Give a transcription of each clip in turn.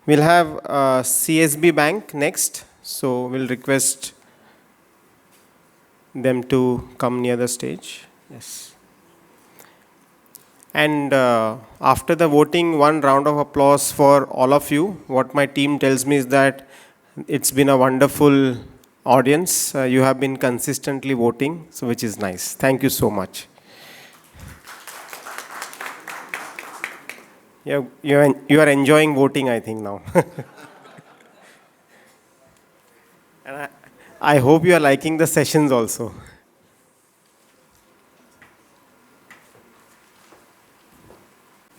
We'll have CSB Bank next. So we'll request them to come near the stage. Yes. And after the voting, one round of applause for all of you. What my team tells me is that it's been a wonderful audience. You have been consistently voting, so which is nice. Thank you so much. You are enjoying voting, I think, now. And I hope you are liking the sessions also.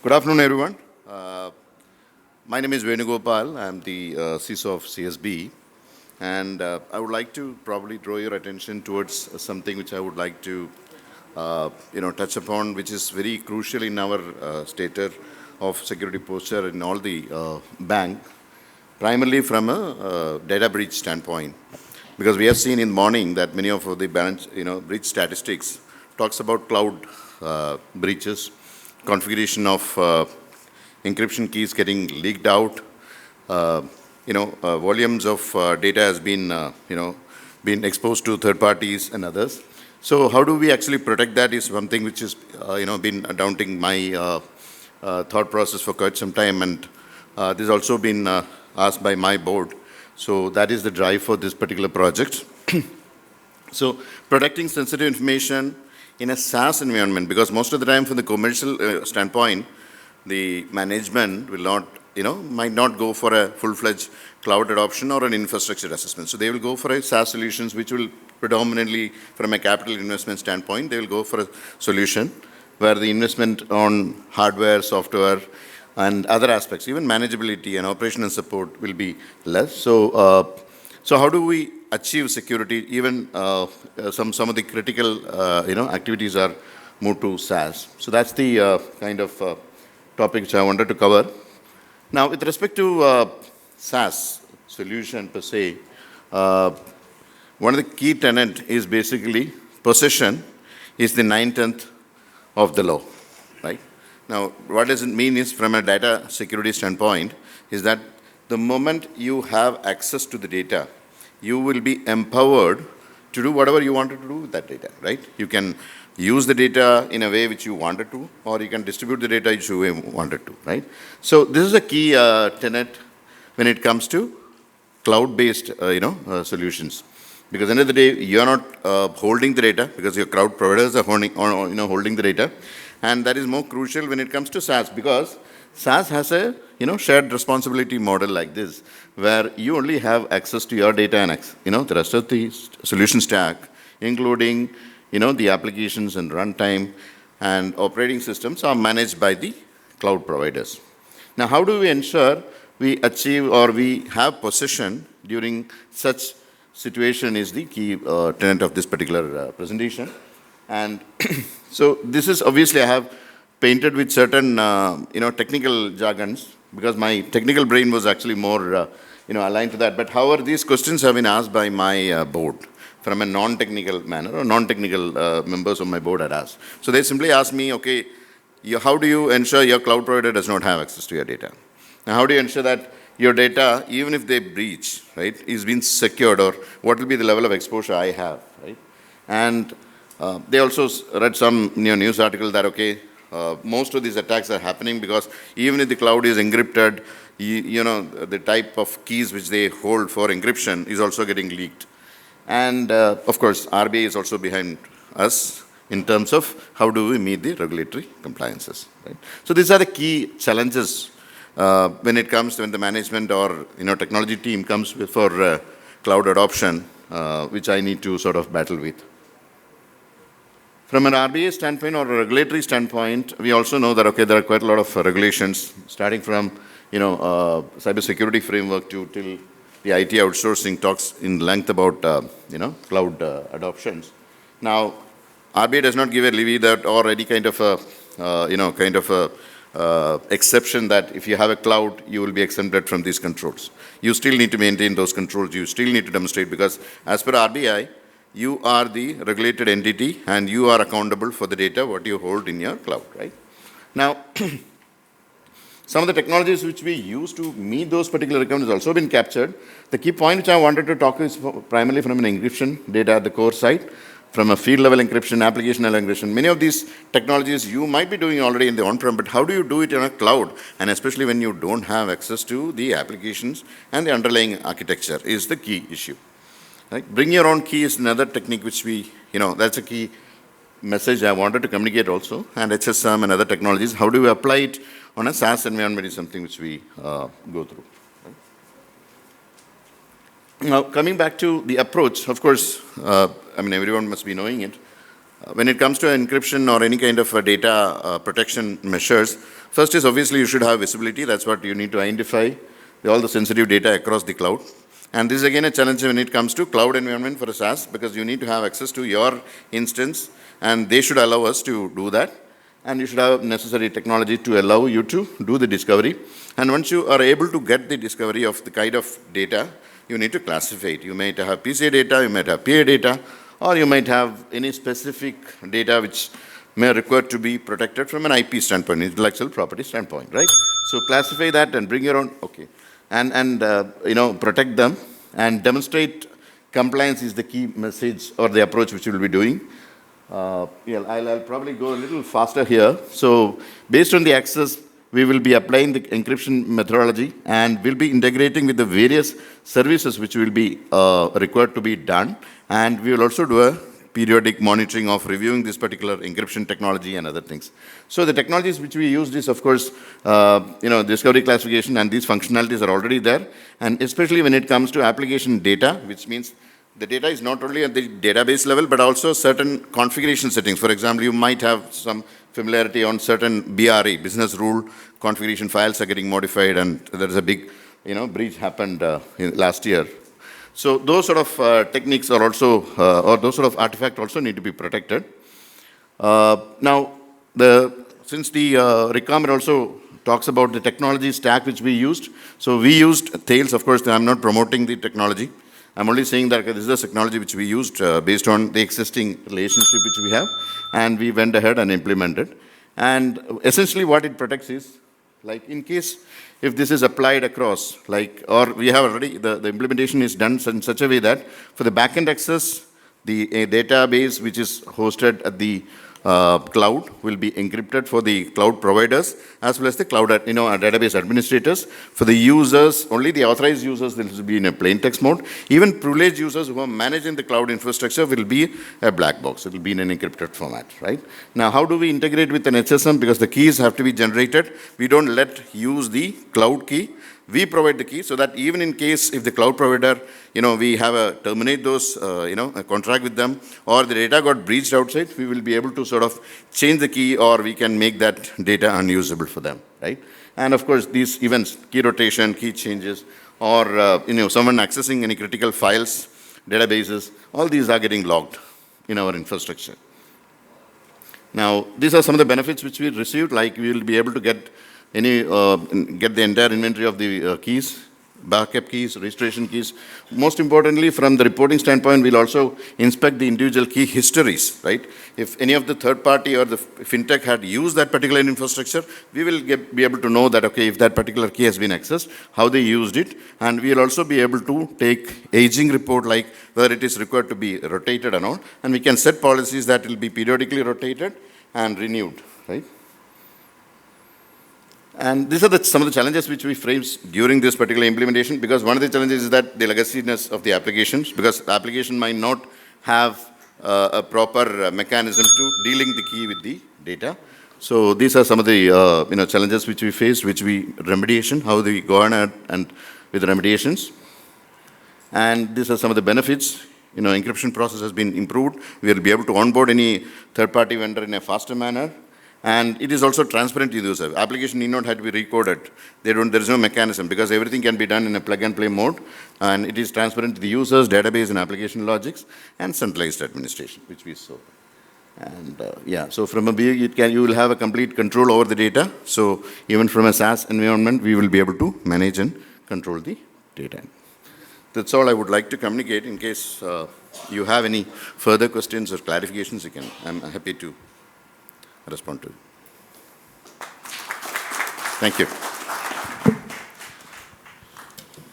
Good afternoon, everyone. My name is Venugopal. I'm the CISO of CSB. And I would like to probably draw your attention towards something which I would like to touch upon, which is very crucial in our status of security posture in all the bank, primarily from a data breach standpoint. Because we have seen in morning that many of the breach statistics talks about cloud breaches, configuration of encryption keys getting leaked out, volumes of data has been, been exposed to third parties and others. So how do we actually protect that is something which has, been daunting my thought process for quite some time, and this has also been asked by my board. So that is the drive for this particular project. So protecting sensitive information in a SaaS environment, because most of the time from the commercial standpoint, the management will not, might not go for a full-fledged cloud adoption or an infrastructure assessment. So they will go for a SaaS solutions, which will predominantly, from a capital investment standpoint, they will go for a solution where the investment on hardware, software, and other aspects, even manageability and operational support will be less. So, so how do we achieve security? Even some of the critical, activities are moved to SaaS. So that's the kind of topic which I wanted to cover. Now, with respect to SaaS solution per se, one of the key tenet is basically possession is the 9/10 of the law, right? Now, what does it mean is from a data security standpoint is that the moment you have access to the data, you will be empowered to do whatever you wanted to do with that data, right? You can use the data in a way which you wanted to, or you can distribute the data which you wanted to, right? So this is a key tenet when it comes to cloud-based, solutions. Because at the end of the day, you're not holding the data because your cloud providers are holding the data. And that is more crucial when it comes to SaaS, because SaaS has a shared responsibility model like this, where you only have access to your data and the rest of the solution stack, including the applications and runtime and operating systems are managed by the cloud providers. Now, how do we ensure we achieve or we have possession during such situation is the key tenet of this particular presentation. And so this is obviously I have painted with certain technical jargons, because my technical brain was actually more aligned to that. But however, these questions have been asked by my board from a non-technical manner, or non-technical members of my board had asked. So they simply asked me, okay, how do you ensure your cloud provider does not have access to your data? Now, how do you ensure that your data, even if they breach, right, is being secured, or what will be the level of exposure I have, right? And they also read some news article that, okay, most of these attacks are happening because even if the cloud is encrypted, the type of keys which they hold for encryption is also getting leaked. And of course, RBI is also behind us in terms of how do we meet the regulatory compliances, right? So these are the key challenges when it comes to when the management or technology team comes for cloud adoption, which I need to sort of battle with. From an RBA standpoint or a regulatory standpoint, we also know that, okay, there are quite a lot of regulations, starting from, cybersecurity framework till the IT outsourcing talks in length about, cloud adoptions. Now, RBA does not give a levy that or any kind of a, exception that if you have a cloud, you will be exempted from these controls. You still need to maintain those controls. You still need to demonstrate, because as per RBI, you are the regulated entity and you are accountable for the data what you hold in your cloud, right? Now, Some of the technologies which we use to meet those particular requirements has also been captured. The key point which I wanted to talk is primarily from an encryption data at the core side, from a field level encryption, application level encryption. Many of these technologies you might be doing already in the on-prem, but how do you do it in a cloud? And especially when you don't have access to the applications and the underlying architecture is the key issue. Right? Bring your own key is another technique which that's a key message I wanted to communicate also. And HSM and other technologies, how do we apply it on a SaaS environment is something which we go through. Now, coming back to the approach, of course, everyone must be knowing it. When it comes to encryption or any kind of data protection measures, first is obviously you should have visibility. That's what you need to identify all the sensitive data across the cloud. And this is again a challenge when it comes to cloud environment for a SaaS, because you need to have access to your instance, and they should allow us to do that. And you should have necessary technology to allow you to do the discovery. And once you are able to get the discovery of the kind of data, you need to classify it. You might have PCA data, you might have PA data, or you might have any specific data which may require to be protected from an IP standpoint, intellectual property standpoint, right? So classify that and bring your own, and protect them and demonstrate compliance is the key message or the approach which we will be doing. I'll probably go a little faster here. So based on the access, we will be applying the encryption methodology and we'll be integrating with the various services which will be required to be done. And we will also do a periodic monitoring of reviewing this particular encryption technology and other things. So the technologies which we use is, of course, discovery classification, and these functionalities are already there. And especially when it comes to application data, which means the data is not only at the database level, but also certain configuration settings. For example, you might have some familiarity on certain BRE, business rule configuration files are getting modified, and there is a big, breach happened last year. So those sort of techniques are also, or those sort of artifacts also need to be protected. Now, since the requirement also talks about the technology stack which we used, so we used Tails. Of course, I'm not promoting the technology. I'm only saying that this is the technology which we used based on the existing relationship which we have, and we went ahead and implemented. And essentially what it protects is, like in case if this is applied across, or we have already, the implementation is done in such a way that for the backend access, the database which is hosted at the cloud will be encrypted for the cloud providers as well as the cloud database administrators. For the users, only the authorized users will be in a plain text mode. Even privileged users who are managing the cloud infrastructure will be a black box. It will be in an encrypted format, right? Now, how do we integrate with an HSM? Because the keys have to be generated. We don't use the cloud key. We provide the key so that even in case if the cloud provider, we have a terminate those, a contract with them, or the data got breached outside, we will be able to sort of change the key, or we can make that data unusable for them, right? And of course, these events, key rotation, key changes, or, someone accessing any critical files, databases, all these are getting logged in our infrastructure. Now, these are some of the benefits which we received, like we will be able to get the entire inventory of the keys, backup keys, registration keys. Most importantly, from the reporting standpoint, we'll also inspect the individual key histories, right? If any of the third party or the fintech had used that particular infrastructure, we will be able to know that, okay, if that particular key has been accessed, how they used it, and we'll also be able to take aging report, like whether it is required to be rotated or not, and we can set policies that will be periodically rotated and renewed, right? And these are some of the challenges which we faced during this particular implementation, because one of the challenges is that the legaciness of the applications, because the application might not have a proper mechanism to dealing the key with the data. So these are some of the challenges which we faced, which we remediation, how we go on and with remediations. And these are some of the benefits. Encryption process has been improved. We will be able to onboard any third-party vendor in a faster manner. And it is also transparent to the user. Application need not have to be recoded. There is no mechanism, because everything can be done in a plug-and-play mode. And it is transparent to the users, database and application logics, and centralized administration, which we saw. And so from a BA, you will have a complete control over the data. So even from a SaaS environment, we will be able to manage and control the data. That's all I would like to communicate. In case you have any further questions or clarifications, I'm happy to respond to. Thank you.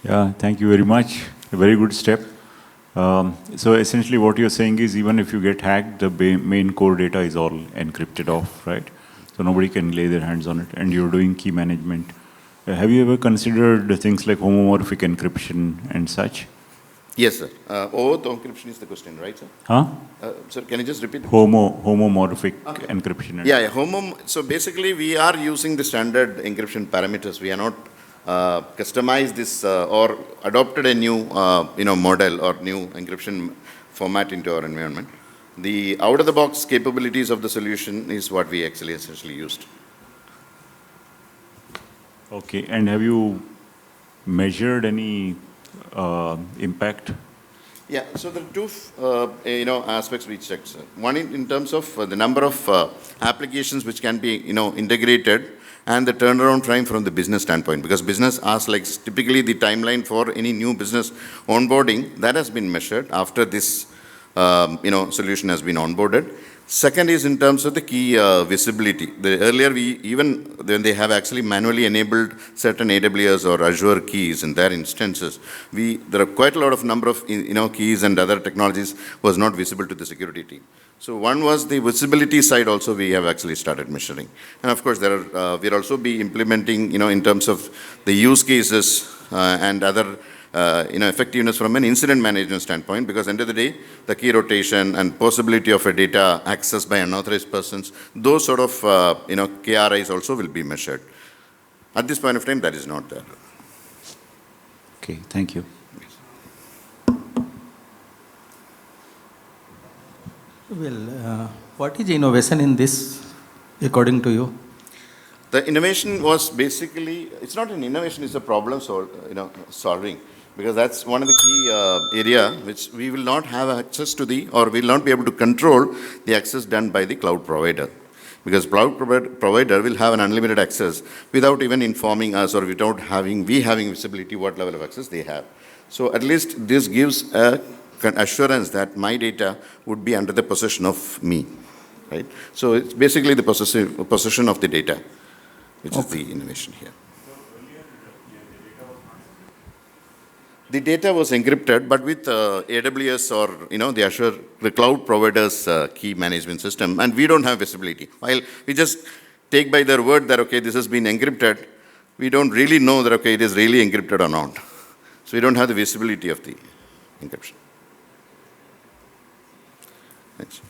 Yeah, thank you very much. A very good step. So essentially what you're saying is even if you get hacked, the main core data is all encrypted off, right? So nobody can lay their hands on it, and you're doing key management. Have you ever considered things like homomorphic encryption and such? Yes, sir. OAuth encryption is the question, right, sir? Huh? Sir, can you just repeat? Homomorphic Okay. encryption. Yeah. So basically, we are using the standard encryption parameters. We are not customized this or adopted a new, model or new encryption format into our environment. The out-of-the-box capabilities of the solution is what we actually essentially used. Okay, and have you measured any impact? Yeah, so there are two, aspects we checked, sir. One in terms of the number of applications which can be, integrated, and the turnaround time from the business standpoint. Because business asks, like, typically the timeline for any new business onboarding, that has been measured after this, solution has been onboarded. Second is in terms of the key visibility. Earlier, when they have actually manually enabled certain AWS or Azure keys in their instances, there are quite a lot of number of keys and other technologies was not visible to the security team. So one was the visibility side also we have actually started measuring. And of course, we'll also be implementing, in terms of the use cases and other effectiveness from an incident management standpoint, because end of the day, the key rotation and possibility of a data access by unauthorized persons, those sort of, KRIs also will be measured. At this point of time, that is not there. Okay, thank you. Well, what is innovation in this, according to you? The innovation was basically, it's not an innovation, it's a problem solving. Because that's one of the key area which we will not have access to or will not be able to control the access done by the cloud provider. Because cloud provider will have an unlimited access without even informing us or without having visibility what level of access they have. So at least this gives a assurance that my data would be under the possession of me, right? So it's basically the possession of the data, which is the innovation here. The data was encrypted, but with AWS or the Azure, the cloud provider's key management system, and we don't have visibility. While we just take by their word that this has been encrypted, we don't really know that it is really encrypted or not. So we don't have the visibility of the encryption. Thanks.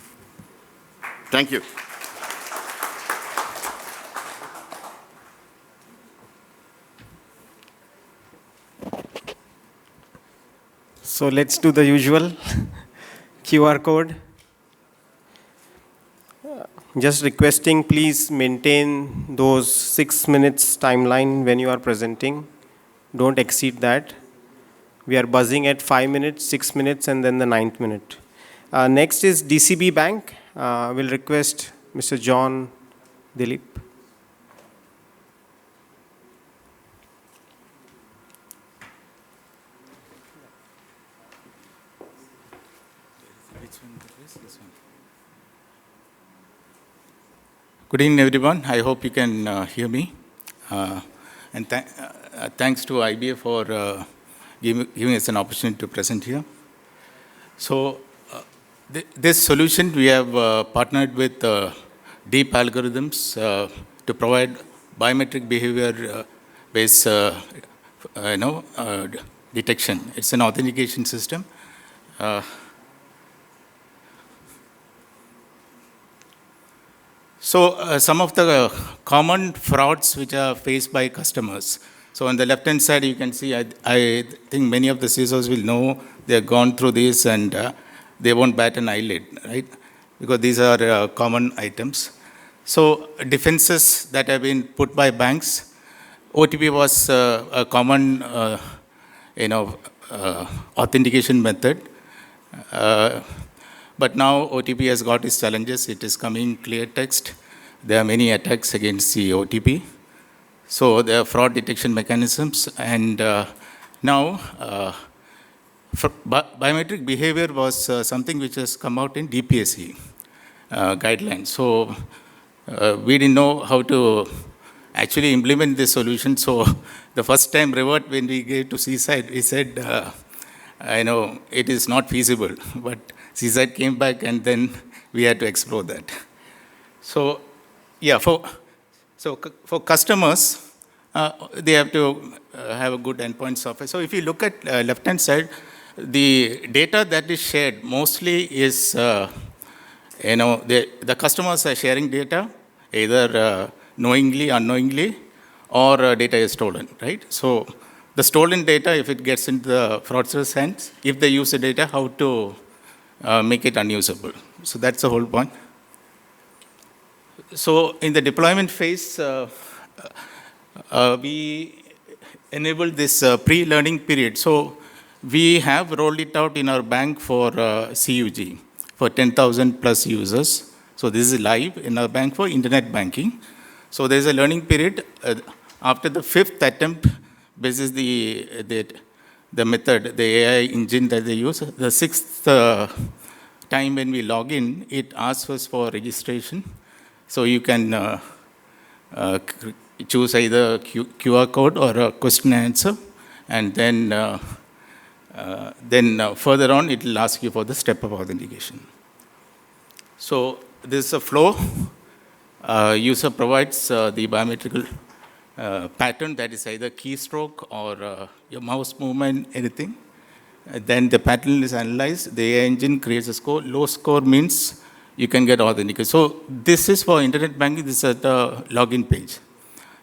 Thank you. So let's do the usual QR code. Just requesting, please maintain those 6 minutes timeline when you are presenting. Don't exceed that. We are buzzing at 5 minutes, 6 minutes, and then the 9th minute. Next is DCB Bank. We'll request Mr. John Dilip. Good evening, everyone. I hope you can hear me. And thanks to IBA for giving us an opportunity to present here. So this solution, we have partnered with deep algorithms to provide biometric behavior-based detection. It's an authentication system. So some of the common frauds which are faced by customers. So on the left-hand side, you can see, I think many of the CISOs will know they have gone through this and they won't bat an eyelid, right? Because these are common items. So defenses that have been put by banks, OTP was a common, authentication method. But now OTP has got its challenges. It is coming clear text. There are many attacks against the OTP. So there are fraud detection mechanisms. And now biometric behavior was something which has come out in DPSE guidelines. So we didn't know how to actually implement this solution. So the first time revert when we gave to Seaside, we said, I know it is not feasible, but Seaside came back and then we had to explore that. So, yeah, for customers, they have to have a good endpoint software. So if you look at left-hand side, the data that is shared mostly is, the customers are sharing data, either knowingly, unknowingly, or data is stolen, right? So the stolen data, if it gets into the fraudster's hands, if they use the data, how to make it unusable. So that's the whole point. So in the deployment phase, we enabled this pre-learning period. So we have rolled it out in our bank for CUG, for 10,000 plus users. So this is live in our bank for internet banking. So there's a learning period. After the 5th attempt, this is the method, the AI engine that they use. The 6th time when we log in, it asks us for registration. So you can choose either QR code or a question and answer, and then further on, it will ask you for the step of authentication. So this is a flow. User provides the biometrical pattern, that is either keystroke or your mouse movement, anything. Then the pattern is analyzed. The AI engine creates a score. Low score means you can get authenticated. So this is for internet banking. This is at the login page.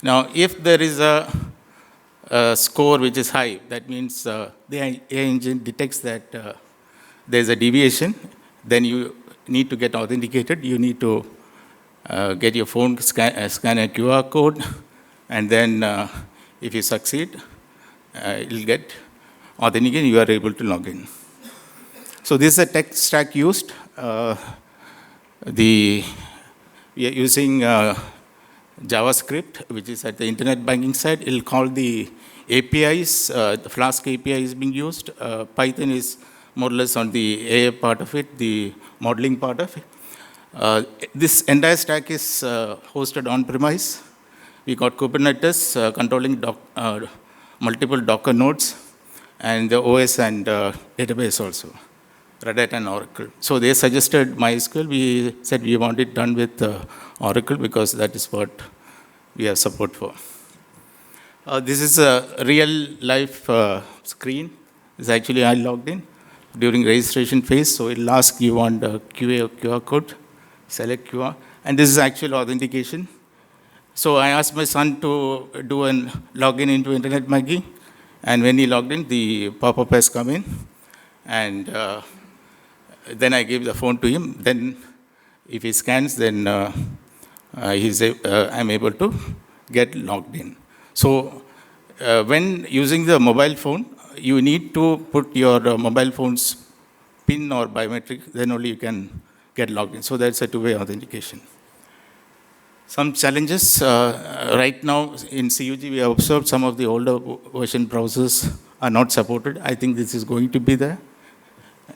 Now, if there is a score which is high, that means the AI engine detects that there's a deviation. Then you need to get authenticated. You need to get your phone, scan a QR code, and then if you succeed, it will get authenticated. You are able to log in. So this is a tech stack used. We are using JavaScript, which is at the internet banking side. It will call the APIs. The Flask API is being used. Python is more or less on the AI part of it, the modeling part of it. This entire stack is hosted on-premise. We got Kubernetes controlling multiple Docker nodes, and the OS and database also, Red Hat and Oracle. So they suggested MySQL. We said we want it done with Oracle because that is what we have support for. This is a real life screen. This is actually I logged in during registration phase. So it'll ask you want a QA or QR code, select QR. And this is actual authentication. So I asked my son to do a login into internet banking. And when he logged in, the pop-up has come in. And then I gave the phone to him. Then if he scans, then I'm able to get logged in. So when using the mobile phone, you need to put your mobile phone's PIN or biometric, then only you can get logged in. So that's a two-way authentication. Some challenges. Right now in CUG, we have observed some of the older version browsers are not supported. I think this is going to be there.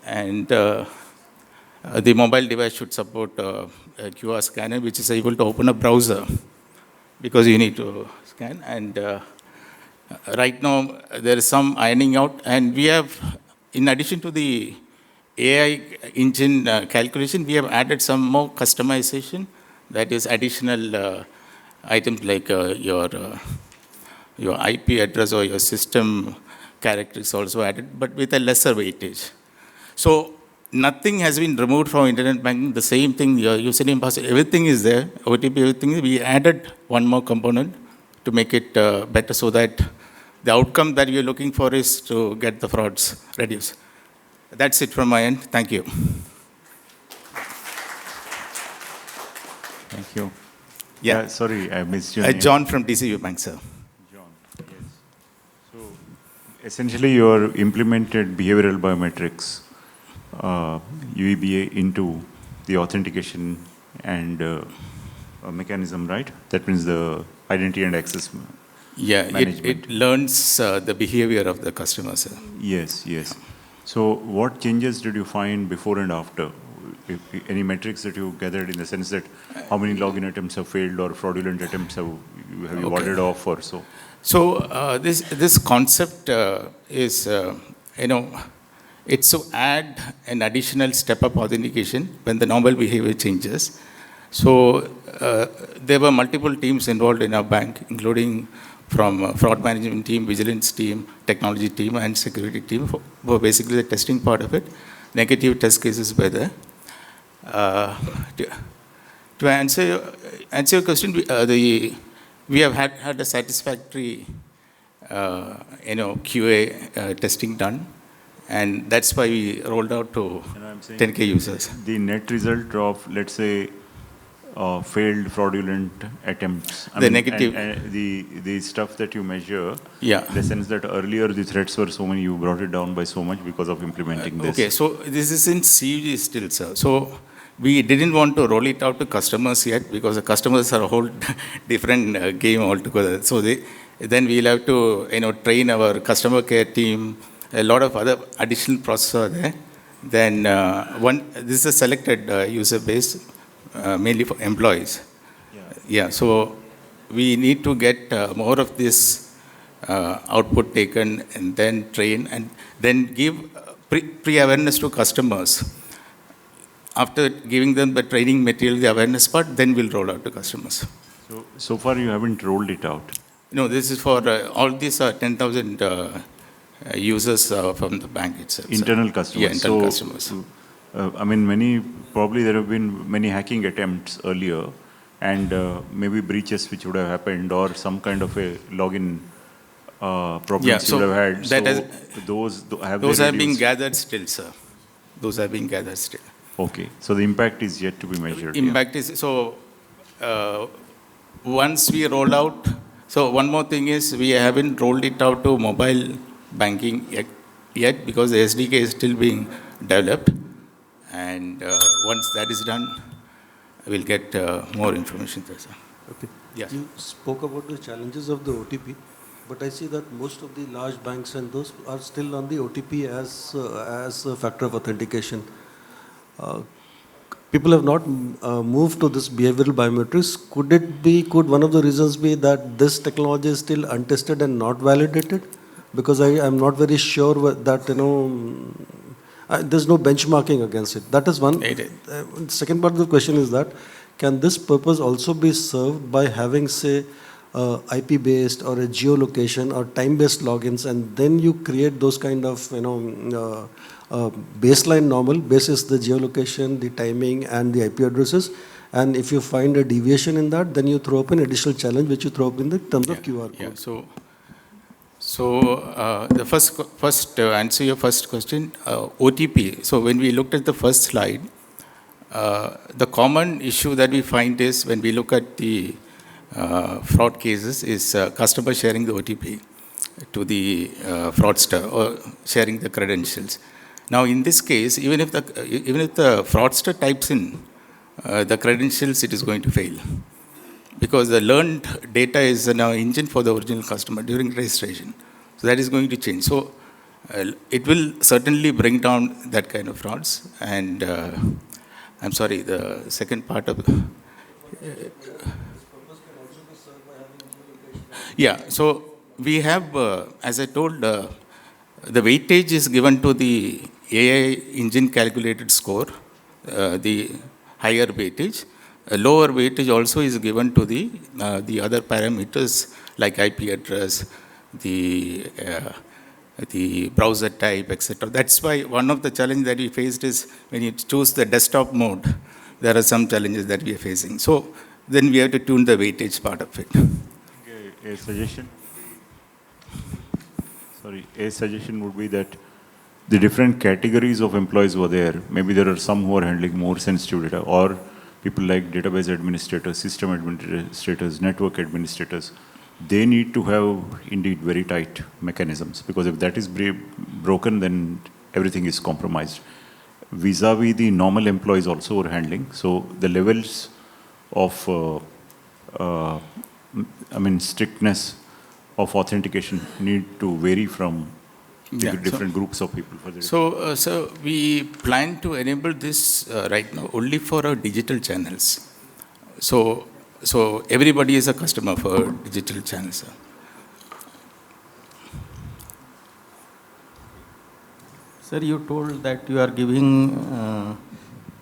And the mobile device should support a QR scanner, which is able to open a browser because you need to scan. And right now, there is some ironing out. And we have, in addition to the AI engine calculation, we have added some more customization. That is additional items like your IP address or your system characteristics also added, but with a lesser weightage. So nothing has been removed from internet banking. The same thing, your username, password, everything is there. OTP, everything. We added one more component to make it better so that the outcome that you're looking for is to get the frauds reduced. That's it from my end. Thank you. Thank you. Yeah. Sorry, I missed your name. John from DCU Bank, sir. John, yes. So essentially, you implemented behavioral biometrics, UEBA, into the authentication and mechanism, right? That means the identity and access management. It learns the behavior of the customer, sir. Yes, yes. So what changes did you find before and after? Any metrics that you gathered in the sense that how many login attempts have failed or fraudulent attempts have have you Okay. warded off or so? So this concept is, it's to add an additional step-up authentication when the normal behavior changes. So there were multiple teams involved in our bank, including from fraud management team, vigilance team, technology team, and security team for basically the testing part of it. Negative test cases were there. Uh, to, to answer your question, we have had a satisfactory QA testing done, and that's why we rolled out to And I'm saying 10K users. the net result of, let's say, failed fraudulent attempts. I The mean, negative- and the stuff that you measure, Yeah. in the sense that earlier the threats were so many, you brought it down by so much because of implementing this. Okay, so this is in CUG still, sir. So we didn't want to roll it out to customers yet because the customers are a whole different game altogether. So then we'll have to train our customer care team, a lot of other additional processes are there. Then this is a selected user base, mainly for employees. Yeah, so we need to get more of this output taken and then train and then give pre-awareness to customers. After giving them the training material, the awareness part, then we'll roll out to customers. So far you haven't rolled it out. No, this is for all these are 10,000 users from the bank itself. sir. Internal customers. Yeah, internal customers. I mean, probably there have been many hacking attempts earlier, and maybe breaches which would have happened, or some kind of a login problems Yeah, you so would have had. that So Those they have been reduced? gathered still, sir. Those have been gathered still. Okay, so the impact is yet to be measured. yeah. Impact is, so once we roll out, so one more thing is we haven't rolled it out to mobile banking yet because the SDK is still being developed. And once that is done, we'll get more information there, sir. Okay. Yeah. You spoke about the challenges of the OTP, but I see that most of the large banks and those are still on the OTP as a factor of authentication. People have not moved to this behavioral biometrics. Could one of the reasons be that this technology is still untested and not validated? Because I am not very sure that, there's no benchmarking against it. That is one. Second part of the question is that, can this purpose also be served by having, say, IP-based or a geolocation or time-based logins, and then you create those kind of, baseline normal basis the geolocation, the timing, and the IP addresses. And if you find a deviation in that, then you throw up an additional challenge, which you throw up in the terms of QR code. Yeah, so the first answer your first question, OTP. So when we looked at the first slide, the common issue that we find is when we look at the fraud cases is customer sharing the OTP to the fraudster or sharing the credentials. Now in this case, even if the fraudster types in the credentials, it is going to fail because the learned data is now engine for the original customer during registration. So that is going to change. So it will certainly bring down that kind of frauds. And I'm sorry, the second part of yeah, so we have, as I told, the weightage is given to the AI engine calculated score, the higher weightage. A lower weightage also is given to the other parameters like IP address, the browser type, etc. That's why one of the challenges that we faced is when you choose the desktop mode, there are some challenges that we are facing. So then we have to tune the weightage part of it. A suggestion? Sorry, a suggestion would be that the different categories of employees were there. Maybe there are some who are handling more sensitive data, or people like database administrators, system administrators, network administrators. They need to have indeed very tight mechanisms, because if that is broken, then everything is compromised. Vis-a-vis the normal employees also are handling. So the levels of, strictness of authentication need to vary from different groups of people. So we plan to enable this right now only for our digital channels. So So everybody is a customer for digital channels, sir. Sir, you told that you are giving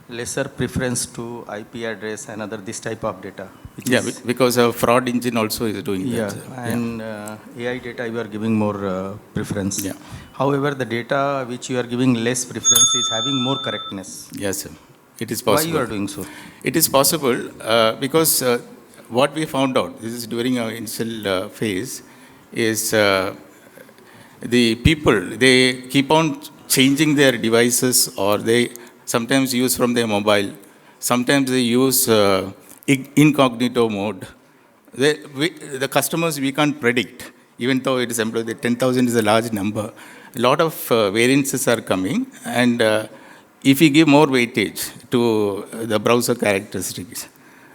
lesser preference to IP address and other this type of data. Yeah, because a fraud engine also is doing Yeah, that. Sir. and AI data you are giving more preference. Yeah. However, the data which you are giving less preference is having more correctness. Yes, sir. It is Why possible. you are doing so? It is possible because what we found out, this is during our initial phase, is the people, they keep on changing their devices or they sometimes use from their mobile, sometimes they use incognito mode. The customers we can't predict, even though it is employed, the 10,000 is a large number. A lot of variances are coming, and if we give more weightage to the browser characteristics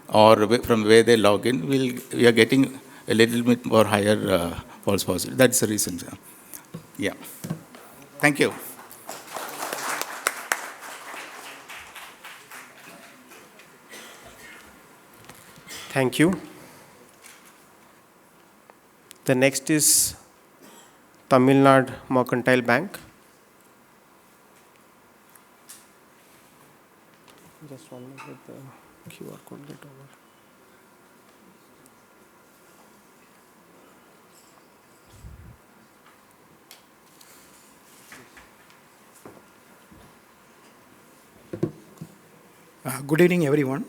or from where they log in, we are getting a little bit more higher false positive. That's the reason, sir. Yeah. Thank you. Thank you. The next is Tamil Nadu Mercantile Bank. Just 1 minute, let the QR code get over. Good evening, everyone.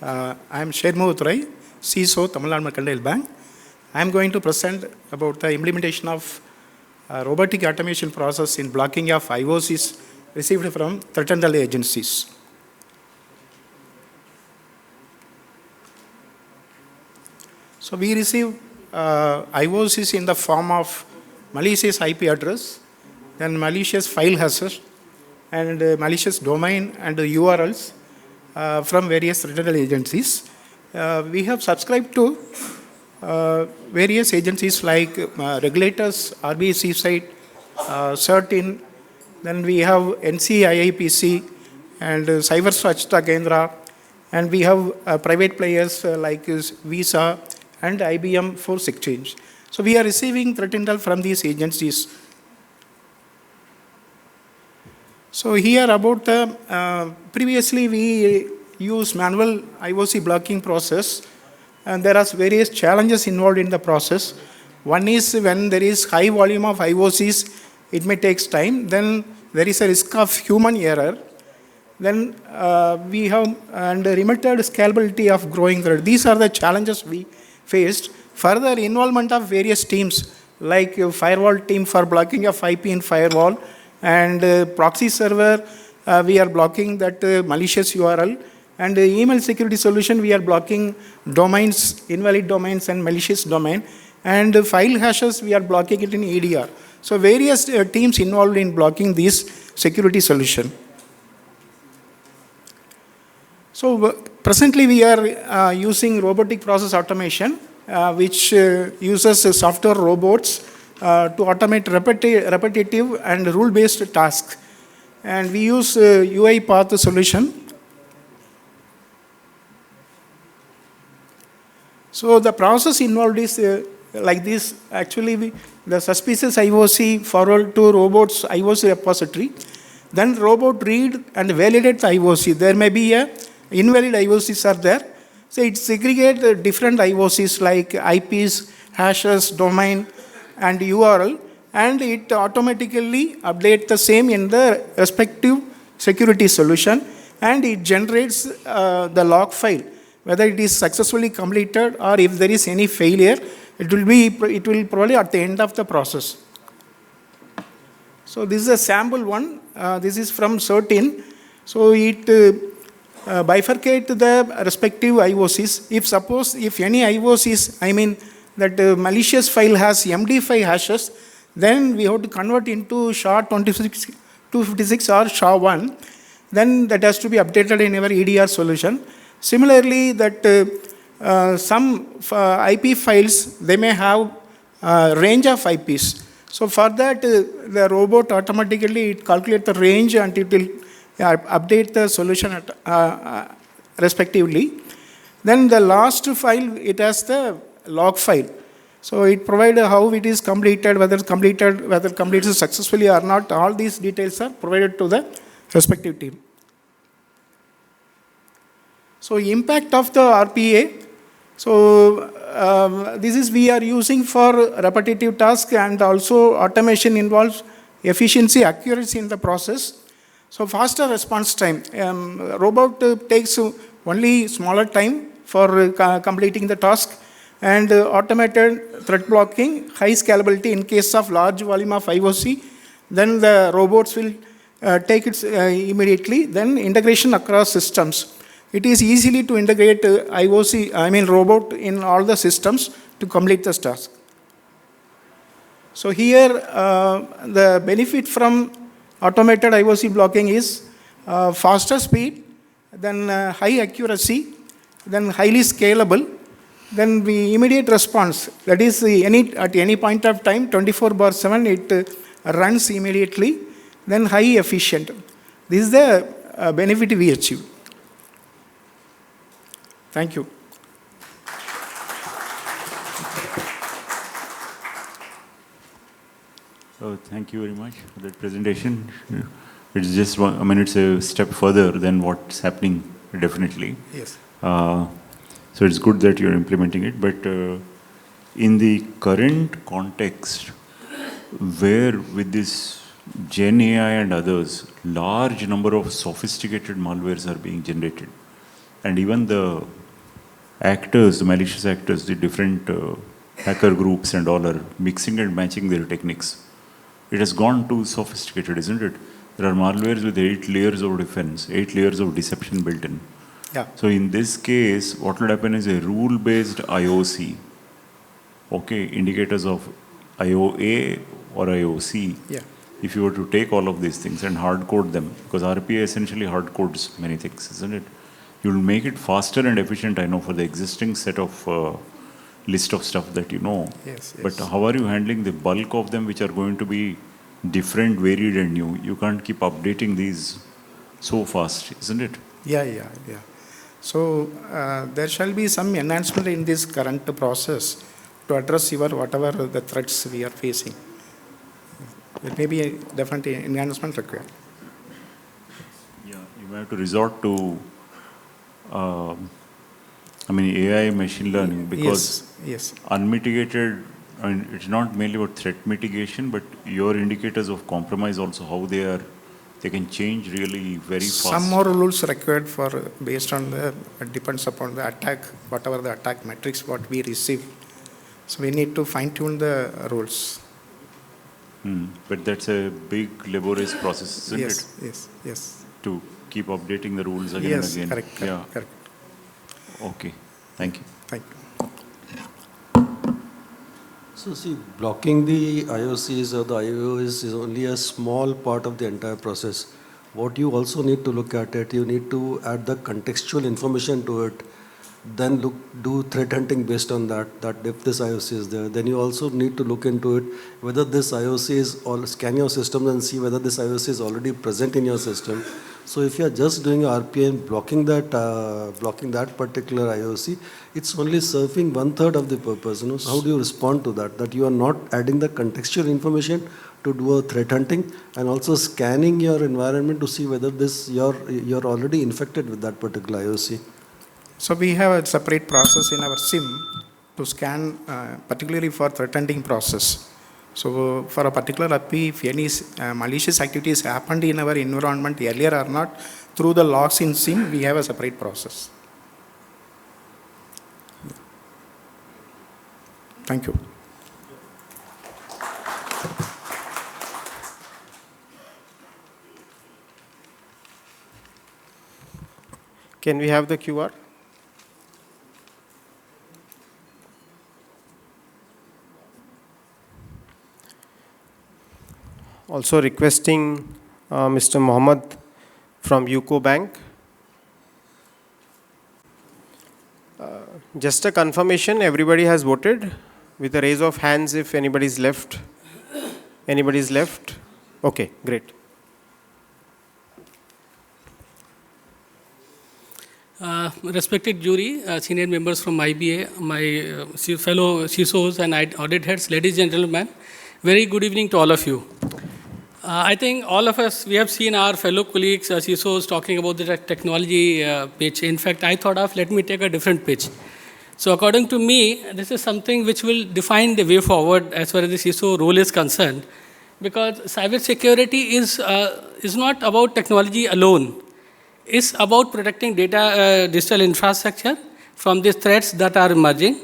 I am Shermu Uthurai, CISO, Tamil Nadu Mercantile Bank. I am going to present about the implementation of robotic automation process in blocking of IOCs received from threat intel agencies. So we receive IOCs in the form of malicious IP address, then malicious file hashes, and malicious domain and URLs from various federal agencies. We have subscribed to various agencies like regulators, RBI CSIT, CERT-in, then we have NCIIPC and Cyber Swachhta Kendra, and we have private players like Visa and IBM Force Exchange. So we are receiving threat intel from these agencies. So here about the, previously we use manual IOC blocking process, and there are various challenges involved in the process. One is when there is high volume of IOCs, it may take time. Then there is a risk of human error. Then we have and limited scalability of growing threat. These are the challenges we faced. Further involvement of various teams like firewall team for blocking of IP in firewall, and proxy server, we are blocking that malicious URL, and email security solution, we are blocking domains, invalid domains and malicious domain, and file hashes, we are blocking it in EDR. So various teams involved in blocking this security solution. So presently we are using robotic process automation, which uses software robots to automate repetitive and rule-based tasks. And we use UiPath solution. So the process involved is like this. Actually, the suspicious IOC forward to robot's IOC repository. Then robot read and validate the IOC. There may be a invalid IOCs are there. So it segregates different IOCs like IPs, hashes, domain, and URL, and it automatically updates the same in the respective security solution, and it generates the log file, whether it is successfully completed or if there is any failure, it will probably at the end of the process. So this is a sample one. This is from CERT-in. So it bifurcate the respective IOCs. If any IOCs, I mean that malicious file has MD5 hashes, then we have to convert into SHA-256 or SHA-1. Then that has to be updated in our EDR solution. Similarly, that some IP files, they may have range of IPs. So for that, the robot automatically it calculates the range and it will update the solution respectively. Then the last file, it has the log file. So it provides how it is completed, whether completed successfully or not. All these details are provided to the respective team. So impact of the RPA. So this is we are using for repetitive tasks, and also automation involves efficiency, accuracy in the process. So faster response time. Robot takes only smaller time for completing the task, and automated threat blocking, high scalability in case of large volume of IOC. Then the robots will take it immediately. Then integration across systems. It is easily to integrate robot in all the systems to complete the task. So here, the benefit from automated IOC blocking is faster speed, then high accuracy, then highly scalable, then the immediate response. That is, at any point of time, 24/7, it runs immediately, then high efficient. This is the benefit we achieve. Thank you. So thank you very much for that presentation. It's just it's a step further than what's happening, definitely. Yes. So it's good that you're implementing it, but in the current context, where with this Gen AI and others, large number of sophisticated malwares are being generated, and even the actors, the malicious actors, the different hacker groups and all are mixing and matching their techniques. It has gone too sophisticated, isn't it? There are malwares with 8 layers of defense, 8 layers of deception built in. Yeah. So in this case, what will happen is a rule-based IOC, okay, indicators of IOA or IOC. Yeah. If you were to take all of these things and hard code them, because RPA essentially hard codes many things, isn't it? You'll make it faster and efficient, I know, for the existing set of list of stuff that you know. Yes, But yes. how are you handling the bulk of them which are going to be different, varied and new? You can't keep updating these so fast, isn't it? Yeah. So there shall be some enhancement in this current process to address whatever the threats we are facing. There may be a different enhancement required. Yeah, you may have to resort to AI machine learning, because Yes. unmitigated, it's not mainly about threat mitigation, but your indicators of compromise also, how they can change really very fast. Some more rules required based on depends upon the attack, whatever the attack metrics, what we receive. So we need to fine tune the rules. But that's a big laborious process, isn't it? Yes. To keep updating the rules again and again. Correct. Okay, thank you. Thank you. So see, blocking the IOCs or the IOs is only a small part of the entire process. What you also need to look at it, you need to add the contextual information to it, then do threat hunting based on that if this IOC is there. Then you also need to look into it, whether this IOC is, or scan your system and see whether this IOC is already present in your system. So if you are just doing RPA and blocking that particular IOC, it's only serving 1/3 of the purpose. So how do you respond to that? That you are not adding the contextual information to do a threat hunting, and also scanning your environment to see whether you're already infected with that particular IOC. So we have a separate process in our SIM to scan, particularly for threat hunting process. So for a particular IP, if any malicious activities happened in our environment earlier or not, through the logs in SIM, we have a separate process. Thank you. Can we have the QR? Also requesting Mr. Mohammed from UCO Bank. Just a confirmation, everybody has voted with a raise of hands if anybody's left. Anybody's left? Okay, great. Respected jury, senior members from IBA, my fellow CISOs and audit heads, ladies and gentlemen, very good evening to all of you. I think all of us, we have seen our fellow colleagues, CISOs, talking about the technology pitch. In fact, I thought of, let me take a different pitch. So according to me, this is something which will define the way forward as far as the CISO role is concerned, because cybersecurity is not about technology alone. It's about protecting digital infrastructure from these threats that are emerging,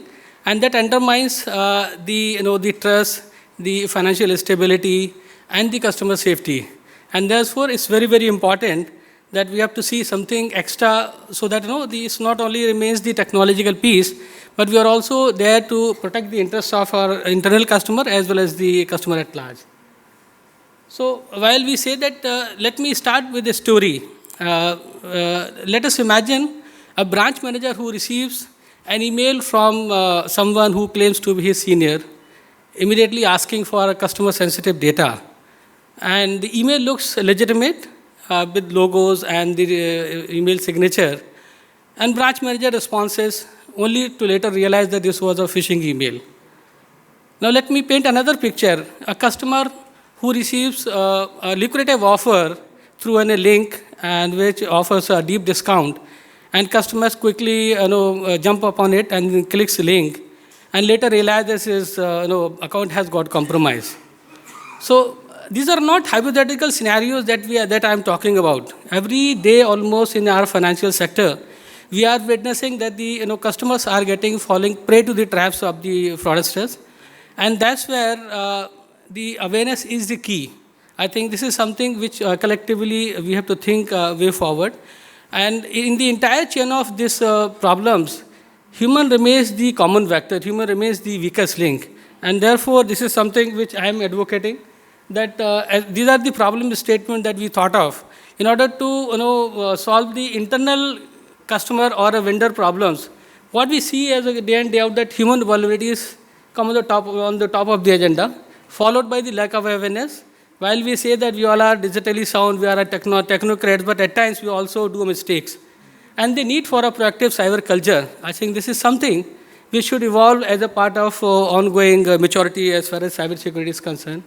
and that undermines the trust, the financial stability, and the customer safety. And therefore, it's very, very important that we have to see something extra so that this not only remains the technological piece, but we are also there to protect the interests of our internal customer as well as the customer at large. So while we say that, let me start with a story. Let us imagine a branch manager who receives an email from someone who claims to be his senior, immediately asking for customer sensitive data. And the email looks legitimate with logos and the email signature. And branch manager responses only to later realize that this was a phishing email. Now let me paint another picture. A customer who receives a lucrative offer through a link and which offers a deep discount, and customers quickly jump upon it and clicks the link, and later realizes his account has got compromised. So these are not hypothetical scenarios that I am talking about. Every day, almost in our financial sector, we are witnessing that the customers are falling prey to the traps of the fraudsters, and that's where the awareness is the key. I think this is something which collectively we have to think way forward. And in the entire chain of these problems, human remains the common vector, human remains the weakest link. And therefore, this is something which I am advocating, that these are the problem statements that we thought of. In order to solve the internal customer or a vendor problems, what we see as a day in, day out, that human vulnerabilities come on the top of the agenda, followed by the lack of awareness. While we say that we all are digitally sound, we are a technocrats, but at times we also do mistakes. And the need for a proactive cyber culture, I think this is something which should evolve as a part of ongoing maturity as far as cybersecurity is concerned.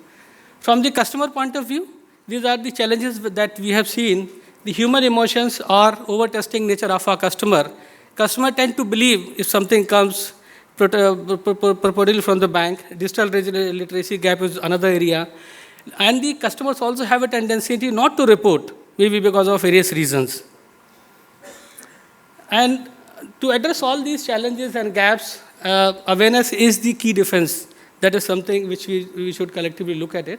From the customer point of view, these are the challenges that we have seen. The human emotions or over-testing nature of our customer. Customer tend to believe if something comes purportedly from the bank. Digital literacy gap is another area. And the customers also have a tendency not to report, maybe because of various reasons. And to address all these challenges and gaps, awareness is the key defense. That is something which we should collectively look at it.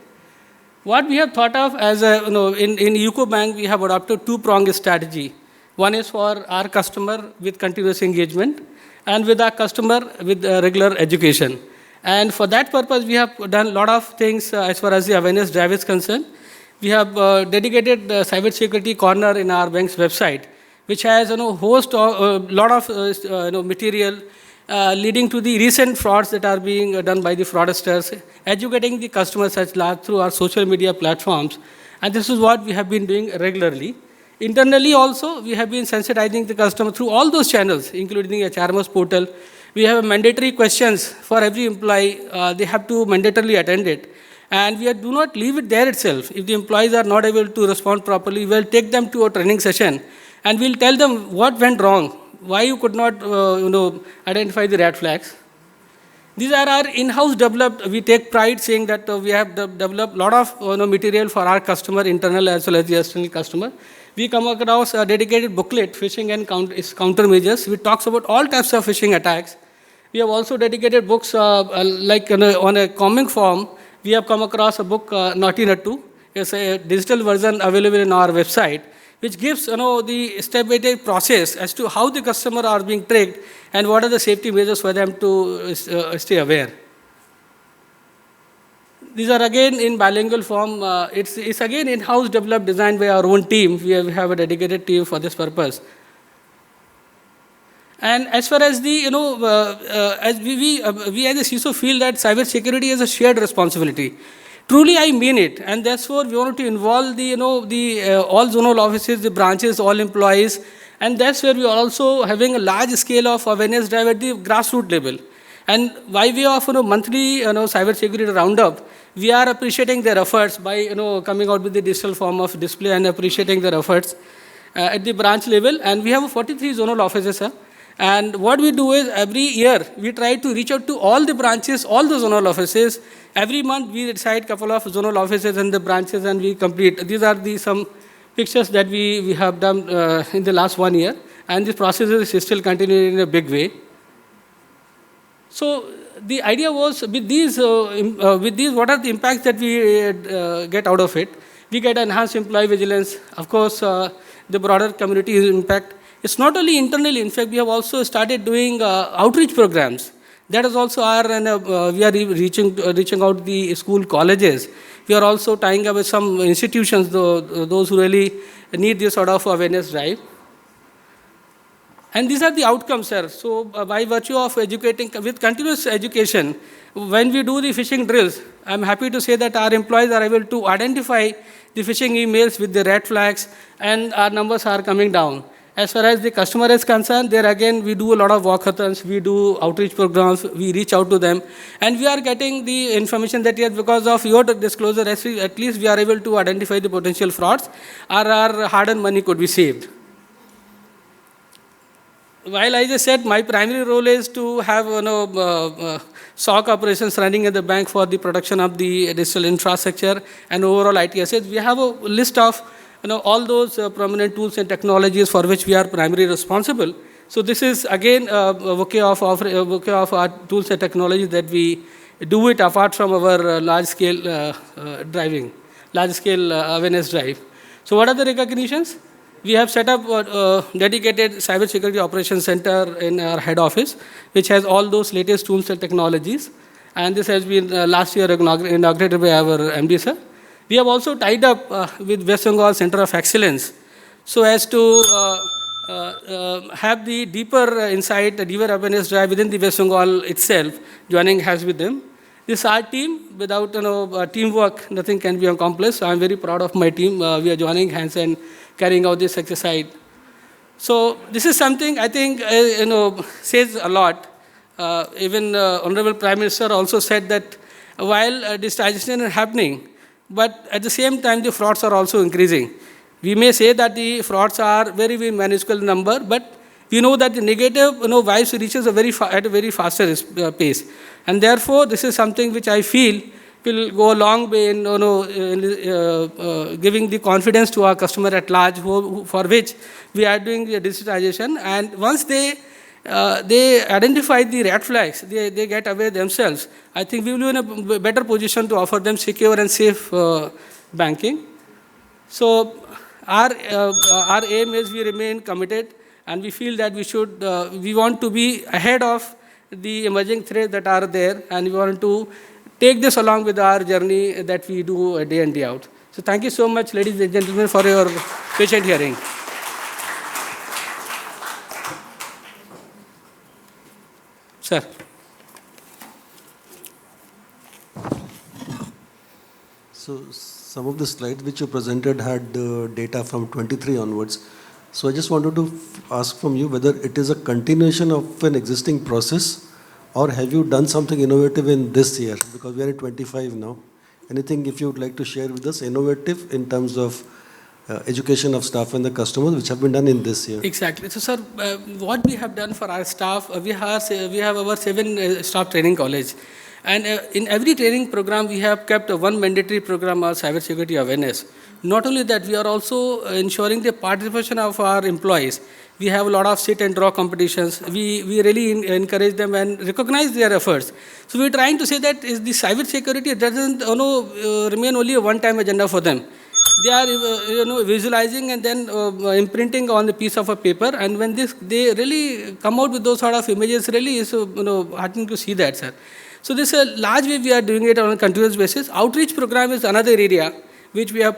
What we have thought of as in UCO Bank, we have adopted two-pronged strategy. One is for our customer with continuous engagement, and with our customer with regular education. And for that purpose, we have done a lot of things as far as the awareness drive is concerned. We have dedicated cybersecurity corner in our bank's website, which has host a lot of material leading to the recent frauds that are being done by the fraudsters, educating the customers through our social media platforms. And this is what we have been doing regularly. Internally also, we have been sensitizing the customer through all those channels, including the HRMS portal. We have mandatory questions for every employee. They have to mandatorily attend it. And we do not leave it there itself. If the employees are not able to respond properly, we'll take them to a training session, and we'll tell them what went wrong, why you could not identify the red flags. These are our in-house developed. We take pride saying that we have developed a lot of material for our customer, internal as well as the external customer. We come across a dedicated booklet, Phishing and Countermeasures, which talks about all types of phishing attacks. We have also dedicated books on a comic form. We have come across a book, Naughty Nattu. It's a digital version available in our website, which gives the step-by-step process as to how the customer are being tricked and what are the safety measures for them to stay aware. These are again in bilingual form. It's again in-house developed, designed by our own team. We have a dedicated team for this purpose. And as far as the, as we as a CISO feel that cybersecurity is a shared responsibility. Truly, I mean it, and therefore we want to involve the, all zonal offices, the branches, all employees, And that's where we are also having a large scale of awareness drive at the grassroots level. And by way of monthly cyber security roundup, we are appreciating their efforts by coming out with the digital form of display and appreciating their efforts at the branch level. And we have 43 zonal offices, sir. And what we do is every year we try to reach out to all the branches, all the zonal offices. Every month we decide a couple of zonal offices and the branches, and we complete. These are some pictures that we have done in the last 1 year, and this process is still continuing in a big way. So the idea was with these, what are the impacts that we get out of it? We get enhanced employee vigilance, of course, the broader community impact. It's not only internally, in fact, we have also started doing outreach programs. That is also our, we are reaching out the school colleges. We are also tying up with some institutions, those who really need this sort of awareness drive. And these are the outcomes, sir. So by virtue of educating, with continuous education, when we do the phishing drills, I'm happy to say that our employees are able to identify the phishing emails with the red flags, and our numbers are coming down. As far as the customer is concerned, there again, we do a lot of walkathons, we do outreach programs, we reach out to them, and we are getting the information that yes, because of your disclosure, at least we are able to identify the potential frauds, or our hard-earned money could be saved. While I just said my primary role is to have SOC operations running at the bank for the production of the digital infrastructure and overall IT assets, we have a list of all those prominent tools and technologies for which we are primarily responsible. So this is again a bouquet of our tools and technologies that we do it apart from our large-scale large-scale awareness drive. So what are the recognitions? We have set up a dedicated cybersecurity operations center in our head office, which has all those latest tools and technologies. And this has been last year inaugurated by our MD, sir. We have also tied up with West Bengal Center of Excellence so as to have the deeper insight, the deeper awareness drive within the West Bengal itself, joining hands with them. This is our team. Without teamwork, nothing can be accomplished. So I'm very proud of my team. We are joining hands and carrying out this exercise. So this is something I think says a lot. Even Honorable Prime Minister also said that while digitization is happening, but at the same time the frauds are also increasing. We may say that the frauds are very, very minuscule number, but we know that the negative vibes reaches at a very faster pace. And therefore, this is something which I feel will go a long way in giving the confidence to our customer at large, for which we are doing the digitization. And once they identify the red flags, they get aware themselves, I think we will be in a better position to offer them secure and safe banking. So our aim is we remain committed, and we feel that we want to be ahead of the emerging threats that are there, and we want to take this along with our journey that we do day in, day out. So thank you so much, ladies and gentlemen, for your patient hearing. Sir. So some of the slides which you presented had data from 23 onwards. So I just wanted to ask from you whether it is a continuation of an existing process, or have you done something innovative in this year? Because we are at 25 now. Anything if you would like to share with us, innovative in terms of education of staff and the customers, which have been done in this year? Exactly. So, sir, what we have done for our staff, we have our 7 staff training college. And in every training program, we have kept one mandatory program of cybersecurity awareness. Not only that, we are also ensuring the participation of our employees. We have a lot of sit and draw competitions. We really encourage them and recognize their efforts. So we're trying to say that the cybersecurity doesn't remain only a one-time agenda for them. They are visualizing and then imprinting on the piece of a paper. And when they really come out with those sort of images, really is heartening to see that, sir. So this is a large way we are doing it on a continuous basis. Outreach program is another area which we have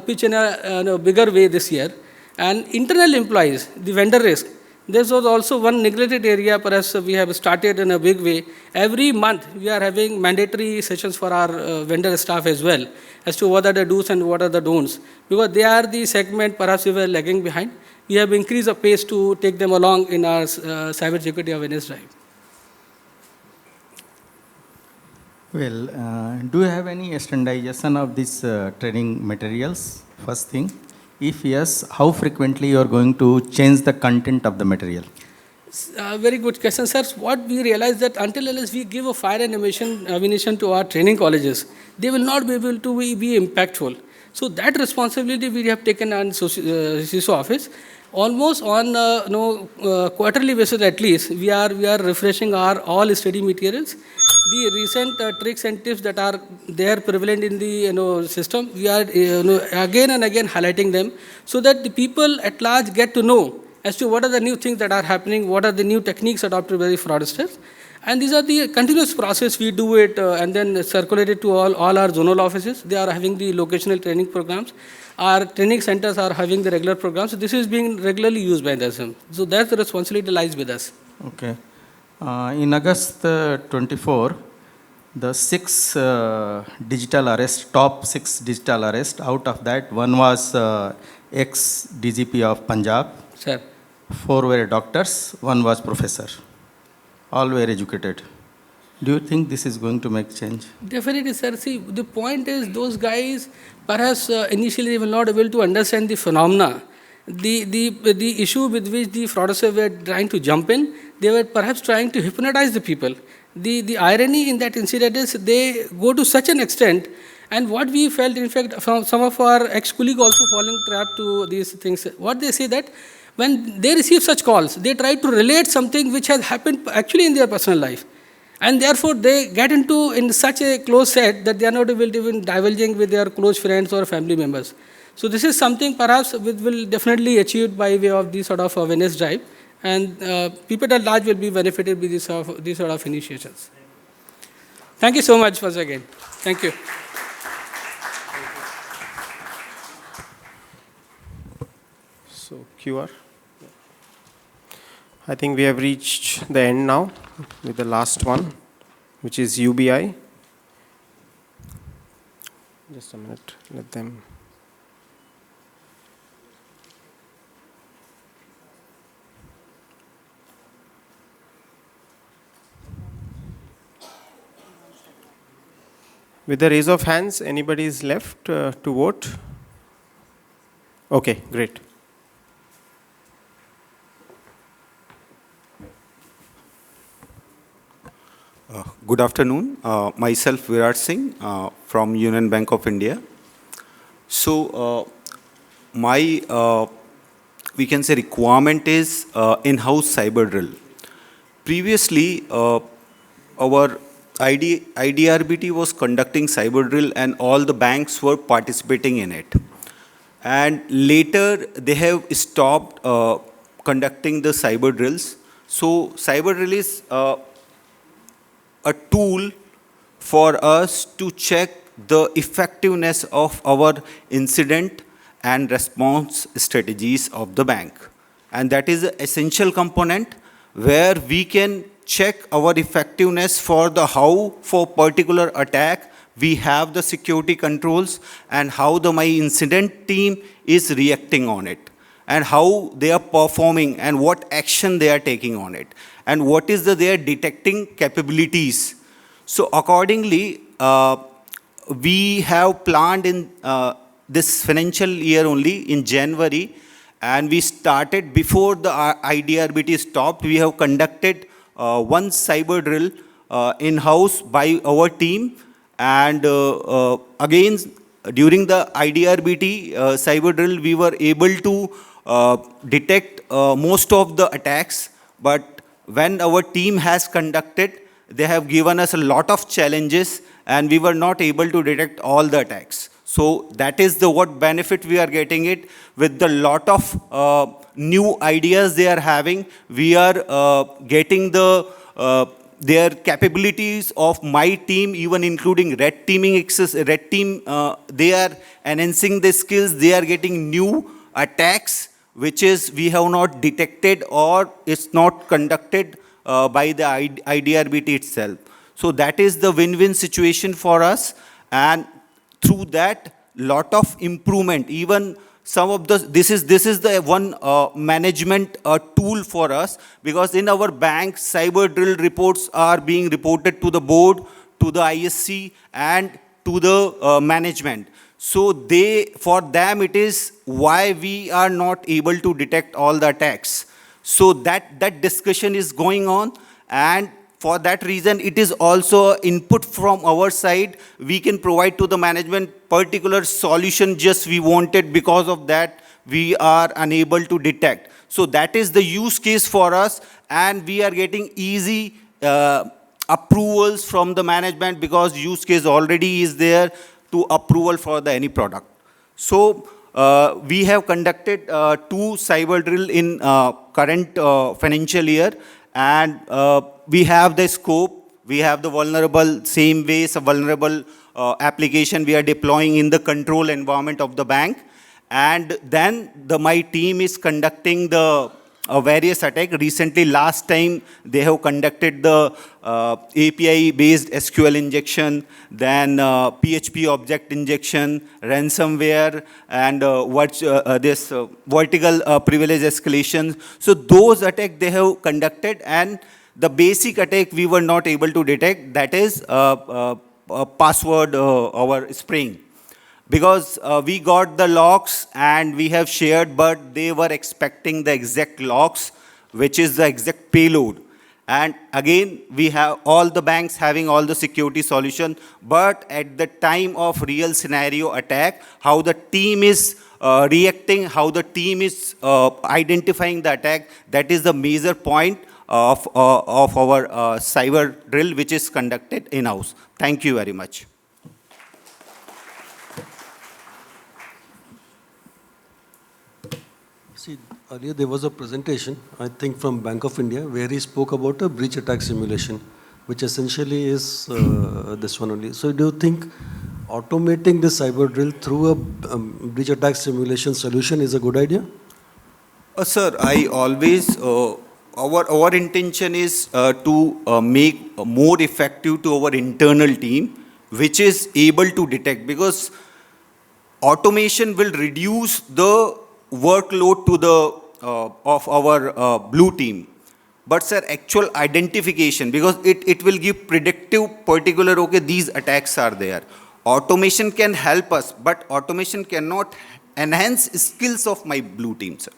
pitched in a bigger way this year. And internal employees, the vendor risk, This was also one neglected area, perhaps we have started in a big way. Every month, we are having mandatory sessions for our vendor staff as well, as to what are the do's and what are the don'ts. Because they are the segment, perhaps we were lagging behind. We have increased the pace to take them along in our cyber security awareness drive. Well, do you have any standardization of these training materials? First thing. If yes, how frequently you are going to change the content of the material? Very good question, sir. What we realize that until unless we give a fire and ammunition to our training colleges, they will not be able to be impactful. So that responsibility we have taken on CISO office. Almost on quarterly basis at least, we are refreshing our all study materials. The recent tricks and tips that are there prevalent in the system, we are again and again highlighting them so that the people at large get to know as to what are the new things that are happening, what are the new techniques adopted by the fraudsters. And these are the continuous process. We do it and then circulate it to all our zonal offices. They are having the locational training programs. Our training centers are having the regular programs. So this is being regularly used by them. So that's the responsibility lies with us. Okay. In August 24, the top 6 digital arrest, out of that, one was ex-DGP of Punjab. Sir. 4 were doctors, 1 was professor. All were educated. Do you think this is going to make change? Definitely, sir. See, the point is those guys perhaps initially they will not able to understand the phenomena. The issue with which the fraudsters were trying to jump in, they were perhaps trying to hypnotize the people. The irony in that incident is they go to such an extent, and what we felt, in fact, from some of our ex-colleagues also falling trap to these things, what they say that when they receive such calls, they try to relate something which has happened actually in their personal life. And therefore, they get into in such a close set that they are not able to even divulging with their close friends or family members. So this is something perhaps which will definitely achieved by way of this sort of awareness drive. And people at large will be benefited with these sort of initiations. Thank you so much once again. Thank you. So QR. I think we have reached the end now with the last one, which is UBI. Just a minute, let them. With the raise of hands, anybody is left to vote? Okay, great. Good afternoon. Myself Virat Singh from Union Bank of India. So my we can say requirement is in-house cyber drill. Previously, our IDRBT was conducting cyber drill and all the banks were participating in it. And later they have stopped conducting the cyber drills. So cyber drill is a tool for us to check the effectiveness of our incident and response strategies of the bank. And that is an essential component where we can check our effectiveness for the how for particular attack we have the security controls and how the my incident team is reacting on it and how they are performing and what action they are taking on it and what is their detecting capabilities. So accordingly, we have planned in this financial year only in January, and we started before the IDRBT stopped. We have conducted one cyber drill in-house by our team, and again during the IDRBT cyber drill, we were able to detect most of the attacks, but when our team has conducted, they have given us a lot of challenges and we were not able to detect all the attacks. So that is the what benefit we are getting it with the lot of new ideas they are having. We are getting the their capabilities of my team, even including red teaming red team, they are enhancing the skills. They are getting new attacks which is we have not detected or it's not conducted by the IDRBT itself. So that is the win-win situation for us, and through that, lot of improvement. Even some of the, this is the one management tool for us, because in our bank, cyber drill reports are being reported to the board, to the ISC, and to the management. So for them, it is why we are not able to detect all the attacks. So that discussion is going on, and for that reason, it is also input from our side. We can provide to the management particular solution just we wanted. Because of that, we are unable to detect. So that is the use case for us, and we are getting easy approvals from the management, because use case already is there to approval for any product. So we have conducted 2 cyber drill in current financial year, and we have the scope, we have the vulnerable, same way, a vulnerable application we are deploying in the control environment of the bank. And then my team is conducting the various attack. Recently, last time, they have conducted the API-based SQL injection, then PHP object injection, ransomware, and this vertical privilege escalation. So those attacks they have conducted, and the basic attack we were not able to detect, that is password over spraying. Because we got the logs and we have shared, but they were expecting the exact logs, which is the exact payload. And again, we have all the banks having all the security solution, but at the time of real scenario attack, how the team is reacting, how the team is identifying the attack, that is the major point of our cyber drill, which is conducted in-house. Thank you very much. See, earlier there was a presentation, I think from Bank of India, where he spoke about a breach attack simulation, which essentially is this one only. So do you think automating the cyber drill through a breach attack simulation solution is a good idea? Sir, I always, our intention is to make more effective to our internal team, which is able to detect, because automation will reduce the workload to the of our blue team. But sir, actual identification, because it will give predictive particular, okay, these attacks are there. Automation can help us, but automation cannot enhance skills of my blue team, sir.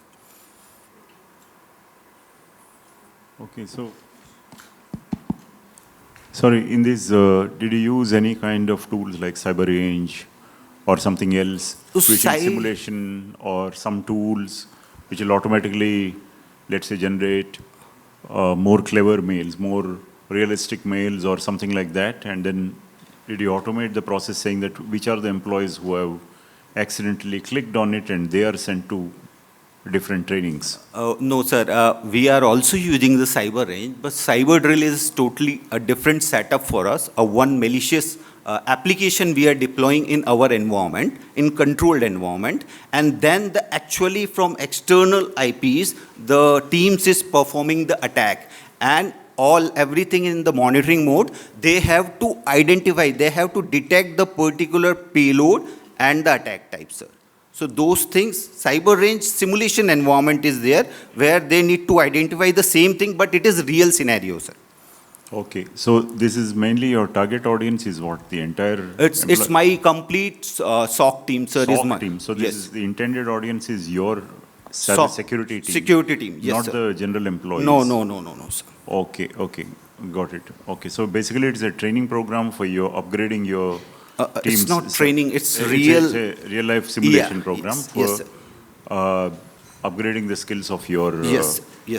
Okay, so, sorry, in this, did you use any kind of tools like Cyber Range or something else, phishing simulation, or some tools which will automatically, let's say, generate more clever mails, more realistic mails or something like that? And then did you automate the process saying that which are the employees who have accidentally clicked on it and they are sent to different trainings? No, sir. We are also using the cyber range, but cyber drill is totally a different setup for us. A one malicious application we are deploying in our environment, in controlled environment, and then actually from external IPs, the teams is performing the attack, and everything in the monitoring mode. They have to identify, they have to detect the particular payload and the attack type, sir. So those things, cyber range simulation environment is there, where they need to identify the same thing, but it is real scenario, sir. Okay, so this is mainly your target audience is what? The entire... It's my complete SOC team, sir. SOC team. So this yes. is the intended audience is your security team. Security team, yes, not sir. the general employees. No, sir. Okay, got it. Okay, so basically it's a training program for your upgrading your teams. It's not training, it's a real life simulation program for upgrading the skills of your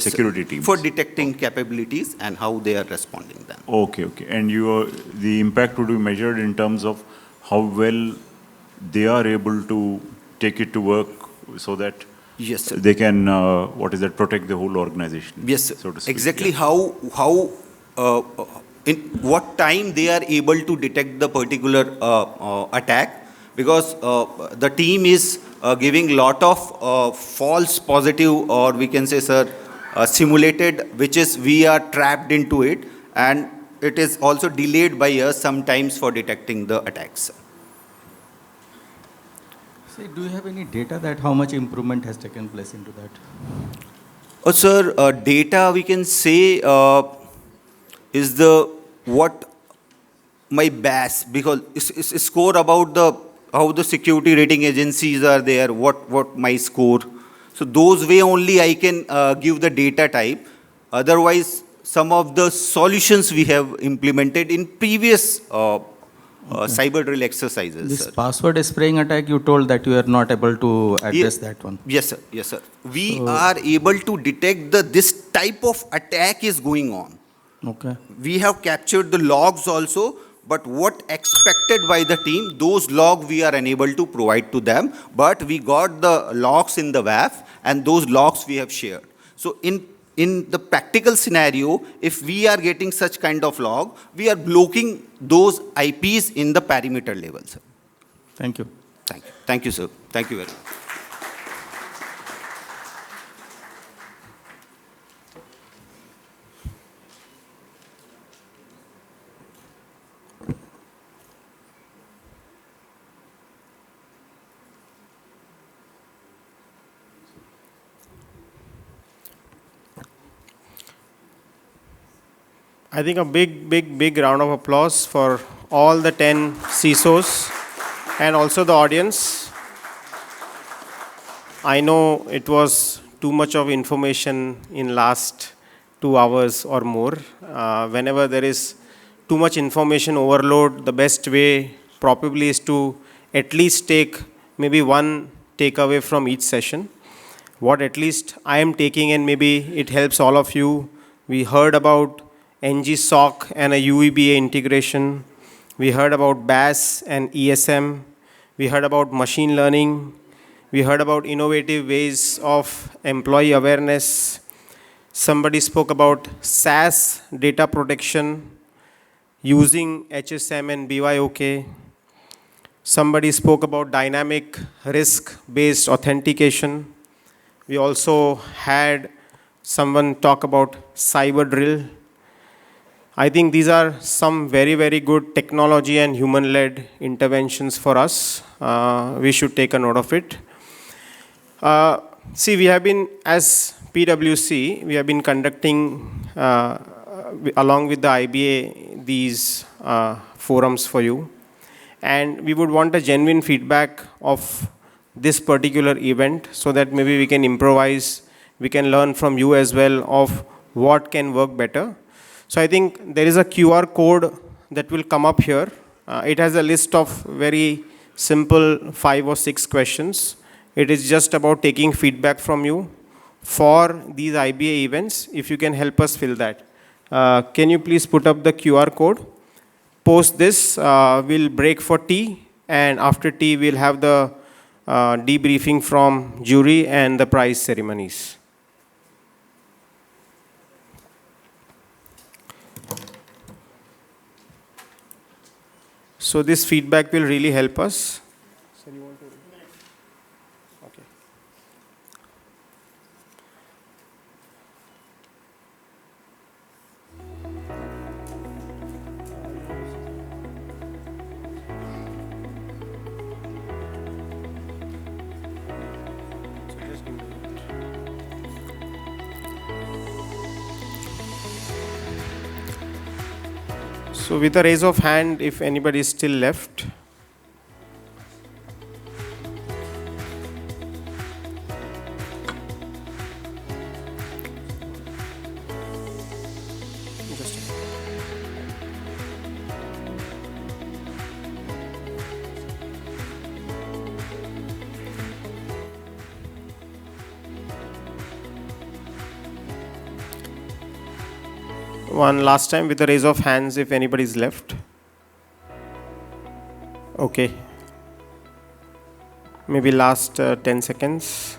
security teams. For detecting capabilities and how they are responding then. Okay. And the impact would be measured in terms of how well they are able to take it to work so that yes, sir. They can, protect the whole organization. Yes, sir. So to speak. Exactly how in what time they are able to detect the particular attack, because the team is giving lot of false positive, or we can say, sir, simulated, which is we are trapped into it, and it is also delayed by us sometimes for detecting the attacks. Say, do you have any data that how much improvement has taken place into that? Sir, data we can say is the what my BAS, because it's score about the how the security rating agencies are there, what my score. So those way only I can give the data type. Otherwise, some of the solutions we have implemented in previous cyber drill exercises. This Sir. password spraying attack, you told that you are not able to address Ye- that one. Yes, sir. Yes, sir. We are able to detect this type of attack is going on. Okay. We have captured the logs also, but what expected by the team, those logs we are unable to provide to them, but we got the logs in the WAF, and those logs we have shared. So in the practical scenario, if we are getting such kind of log, we are blocking those IPs in the perimeter level, sir. Thank you. Thank you. Thank you, sir. Thank you very much. I think a big round of applause for all the 10 CISOs and also the audience. I know it was too much of information in last 2 hours or more. Whenever there is too much information overload, the best way probably is to at least take maybe one takeaway from each session. What at least I am taking, and maybe it helps all of you. We heard about NG SOC and a UEBA integration. We heard about BAS and ESM. We heard about machine learning. We heard about innovative ways of employee awareness. Somebody spoke about SaaS data protection using HSM and BYOK. Somebody spoke about dynamic risk-based authentication. We also had someone talk about cyber drill. I think these are some very good technology and human-led interventions for us. We should take a note of it. See, we have been, as PwC, we have been conducting, along with the IBA, these forums for you. And we would want a genuine feedback of this particular event so that maybe we can improvise, we can learn from you as well of what can work better. So I think there is a QR code that will come up here. It has a list of very simple 5 or 6 questions. It is just about taking feedback from you for these IBA events. If you can help us fill that. Can you please put up the QR code? Post this, we'll break for tea, and after tea we'll have the debriefing from jury and the prize ceremonies. So this feedback will really help us. Sir, you want to? Okay. So with a raise of hand, if anybody is still left. One last time with a raise of hands if anybody is left. Okay. Maybe last 10 seconds.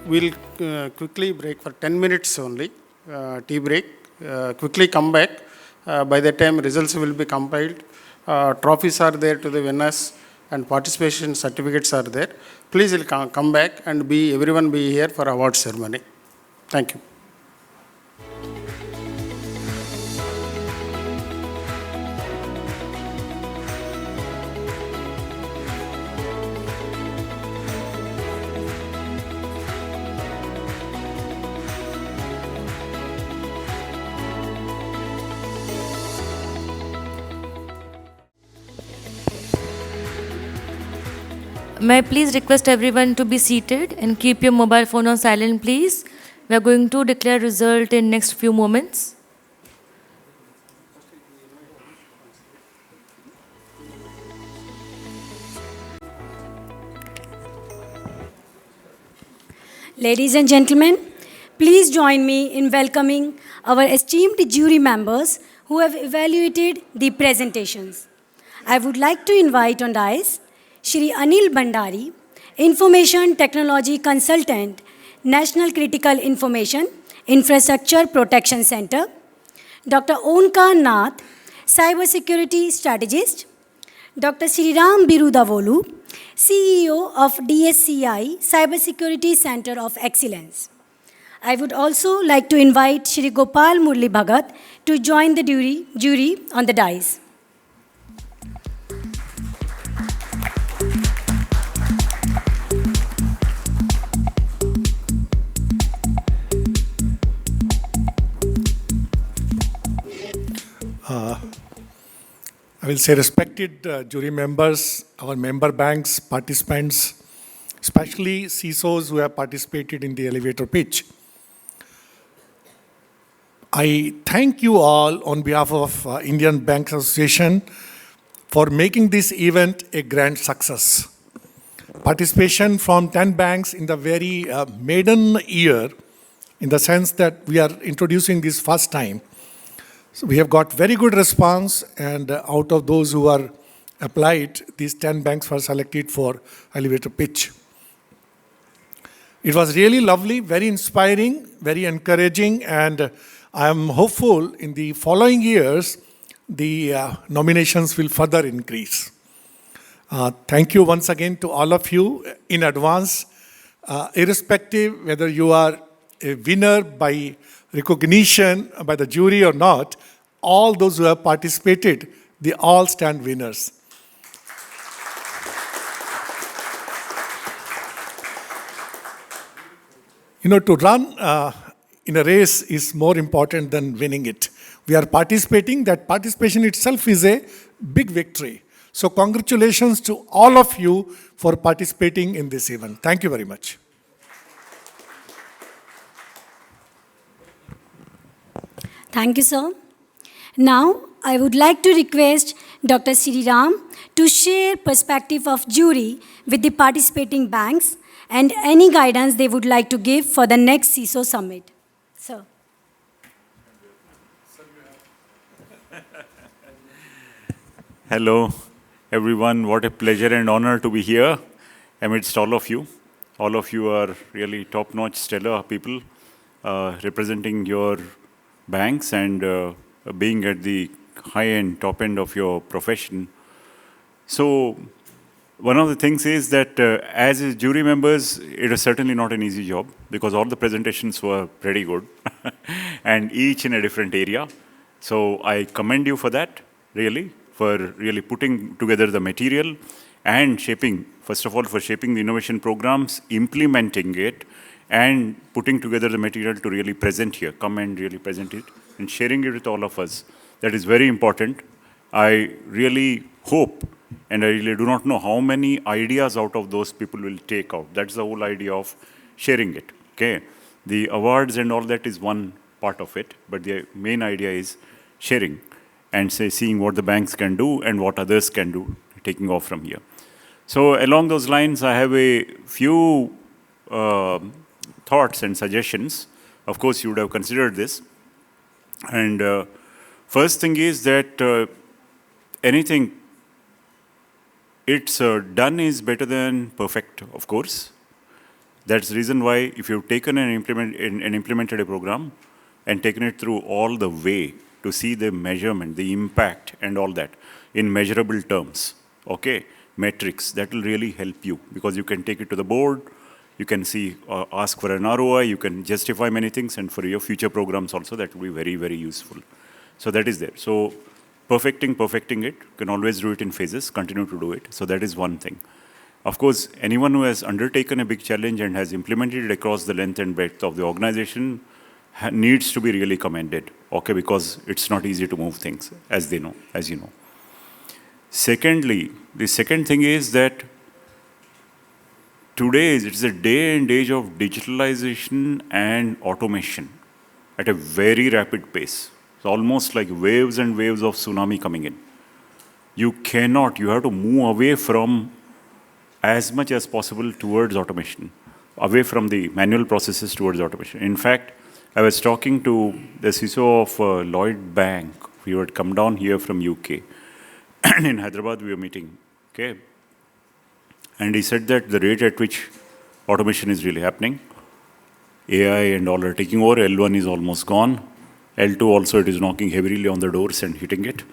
we'll quickly break for 10 minutes only, tea break. Quickly come back. By the time results will be compiled, trophies are there to the winners and participation certificates are there. Please will come back and everyone be here for award ceremony. Thank you. May I please request everyone to be seated and keep your mobile phone on silent, please. We are going to declare result in next few moments. Ladies and gentlemen, please join me in welcoming our esteemed jury members who have evaluated the presentations. I would like to invite on dais Shri Anil Bhandari, Information Technology Consultant, National Critical Information Infrastructure Protection Center, Dr. Onkar Nath, Cybersecurity Strategist, Dr. Sriram Birudavolu, CEO of DSCI Cybersecurity Center of Excellence. I would also like to invite Shri Gopal Murli Bhagat to join the jury on the dais. I will say respected jury members, our member banks, participants, especially CISOs who have participated in the elevator pitch. I thank you all on behalf of Indian Banks Association for making this event a grand success. Participation from 10 banks in the very maiden year, in the sense that we are introducing this first time. So we have got very good response, and out of those who are applied, these 10 banks were selected for elevator pitch. It was really lovely, very inspiring, very encouraging, and I am hopeful in the following years, the nominations will further increase. Thank you once again to all of you in advance, irrespective whether you are a winner by recognition by the jury or not. All those who have participated, they all stand winners. You know, to run in a race is more important than winning it. We are participating. That participation itself is a big victory. So congratulations to all of you for participating in this event. Thank you very much. Thank you, sir. Now, I would like to request Dr. Sriram to share perspective of jury with the participating banks and any guidance they would like to give for the next CISO summit. Sir. Hello, everyone. What a pleasure and honor to be here amidst all of you. All of you are really top-notch, stellar people representing your banks and being at the high end, top end of your profession. So one of the things is that as jury members, it is certainly not an easy job because all the presentations were pretty good and each in a different area. So I commend you for that, really, for really putting together the material and shaping, first of all, for shaping the innovation programs, implementing it, and putting together the material to really present here, come and really present it, and sharing it with all of us. That is very important. I really hope, and I really do not know how many ideas out of those people will take out. That's the whole idea of sharing it, okay? The awards and all that is one part of it, but the main idea is sharing and seeing what the banks can do and what others can do, taking off from here. So along those lines, I have a few thoughts and suggestions. Of course, you would have considered this. And first thing is that anything, it's done is better than perfect, of course. That's the reason why if you've taken and implemented a program and taken it through all the way to see the measurement, the impact and all that in measurable terms, okay, metrics, that will really help you because you can take it to the board, you can see, ask for an ROI, you can justify many things, and for your future programs also, that will be very, very useful. So that is there. So perfecting it, you can always do it in phases, continue to do it. So that is one thing. Of course, anyone who has undertaken a big challenge and has implemented it across the length and breadth of the organization needs to be really commended, okay, because it's not easy to move things, as they know, as you know. Secondly, the second thing is that today it's a day and age of digitalization and automation at a very rapid pace. It's almost like waves and waves of tsunami coming in. You have to move away from as much as possible towards automation, away from the manual processes towards automation. In fact, I was talking to the CISO of Lloyd Bank. We had come down here from UK. And in Hyderabad, we were meeting, okay? And he said that the rate at which automation is really happening, AI and all are taking over, L1 is almost gone. L2 also, it is knocking heavily on the doors and hitting it.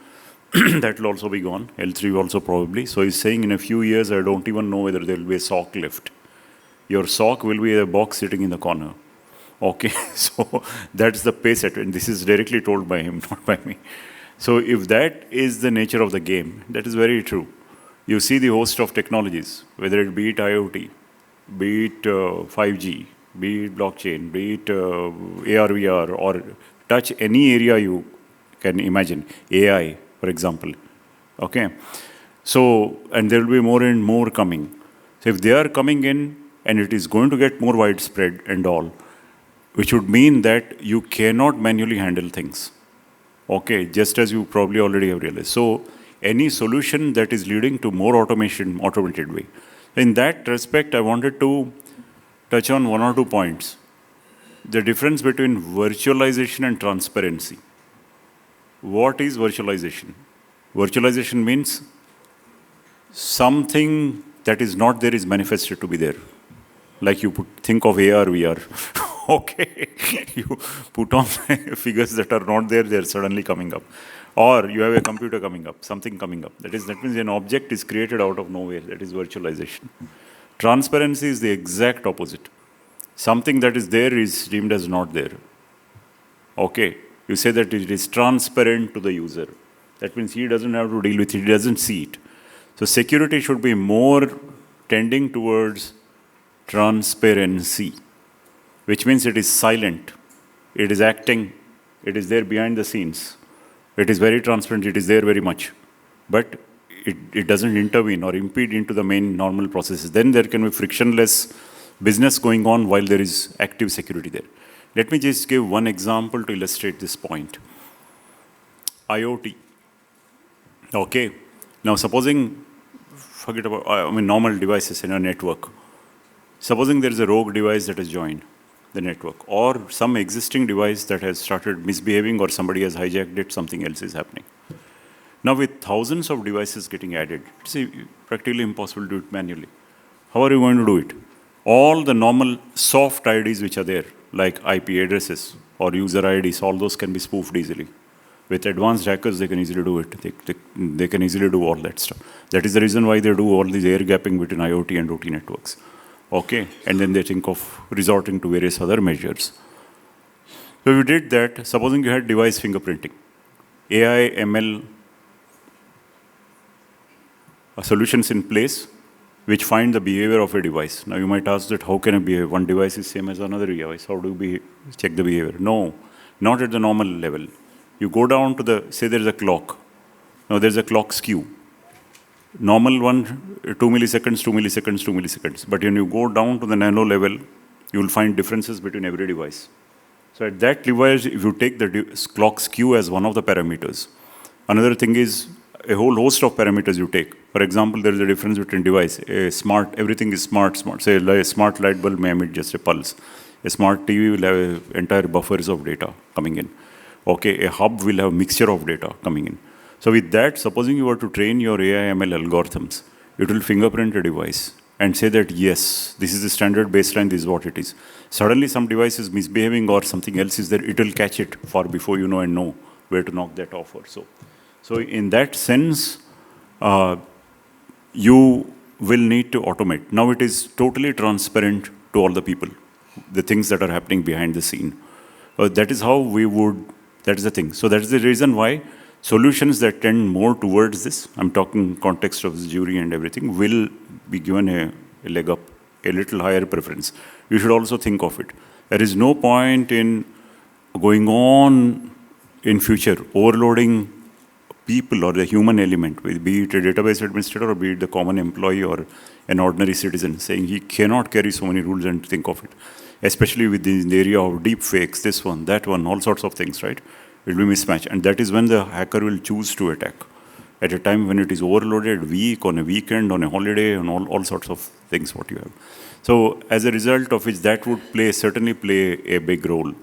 That will also be gone. L3 also probably. So he's saying in a few years, I don't even know whether there will be a SOC left. Your SOC will be a box sitting in the corner. Okay, so that's the pace at, and this is directly told by him, not by me. So if that is the nature of the game, that is very true. You see the host of technologies, whether it be it IoT, be it 5G, be it blockchain, be it AR, VR, or touch any area you can imagine, AI, for example, okay? So, and there will be more and more coming. So if they are coming in, and it is going to get more widespread and all, which would mean that you cannot manually handle things, okay, just as you probably already have realized. So any solution that is leading to more automation, automated way. In that respect, I wanted to touch on one or two points. The difference between virtualization and transparency. What is virtualization? Virtualization means something that is not there is manifested to be there. Like you think of AR, VR. Okay, you put on figures that are not there, they're suddenly coming up. Or you have a computer coming up, something coming up. That means an object is created out of nowhere. That is virtualization. Transparency is the exact opposite. Something that is there is deemed as not there. Okay, you say that it is transparent to the user. That means he doesn't have to deal with it, he doesn't see it. So security should be more tending towards transparency, which means it is silent, it is acting, it is there behind the scenes. It is very transparent, it is there very much. But it doesn't intervene or impede into the main normal processes. Then there can be frictionless business going on while there is active security there. Let me just give one example to illustrate this point. IoT. Okay. Now supposing, forget about, normal devices in a network. Supposing there is a rogue device that has joined the network, or some existing device that has started misbehaving, or somebody has hijacked it, something else is happening. Now with thousands of devices getting added, it's practically impossible to do it manually. How are you going to do it? All the normal soft IDs which are there, like IP addresses or user IDs, all those can be spoofed easily. With advanced hackers, they can easily do it. They can easily do all that stuff. That is the reason why they do all this air gapping between IoT and OT networks. Okay, and then they think of resorting to various other measures. So if you did that, supposing you had device fingerprinting, AI, ML, solutions in place which find the behavior of a device. Now you might ask that how can a behavior? One device is same as another device. How do you check the behavior? No, not at the normal level. You go down to say there's a clock. Now there's a clock skew. Normal one, 2 milliseconds, 2 milliseconds, 2 milliseconds. But when you go down to the nano level, you will find differences between every device. So at that device, if you take the clock skew as one of the parameters, another thing is a whole host of parameters you take. For example, there is a difference between device. Everything is smart. Say a smart light bulb may emit just a pulse. A smart TV will have entire buffers of data coming in. Okay, a hub will have mixture of data coming in. So with that, supposing you were to train your AI ML algorithms, it will fingerprint a device and say that, yes, this is the standard baseline, this is what it is. Suddenly some device is misbehaving or something else is there, it will catch it far before you know and know where to knock that off or so. So in that sense, you will need to automate. Now it is totally transparent to all the people, the things that are happening behind the scene. That is how we would, that is the thing. So that is the reason why solutions that tend more towards this, I'm talking context of the jury and everything, will be given a leg up, a little higher preference. You should also think of it. There is no point in going on in future overloading people or the human element, be it a database administrator or be it the common employee or an ordinary citizen, saying he cannot carry so many rules and think of it, especially with the area of deep fakes, this one, that one, all sorts of things, right? It will be mismatched. And that is when the hacker will choose to attack, at a time when it is overloaded, week, on a weekend, on a holiday, and all sorts of things what you have. So as a result of which, that would certainly play a big role.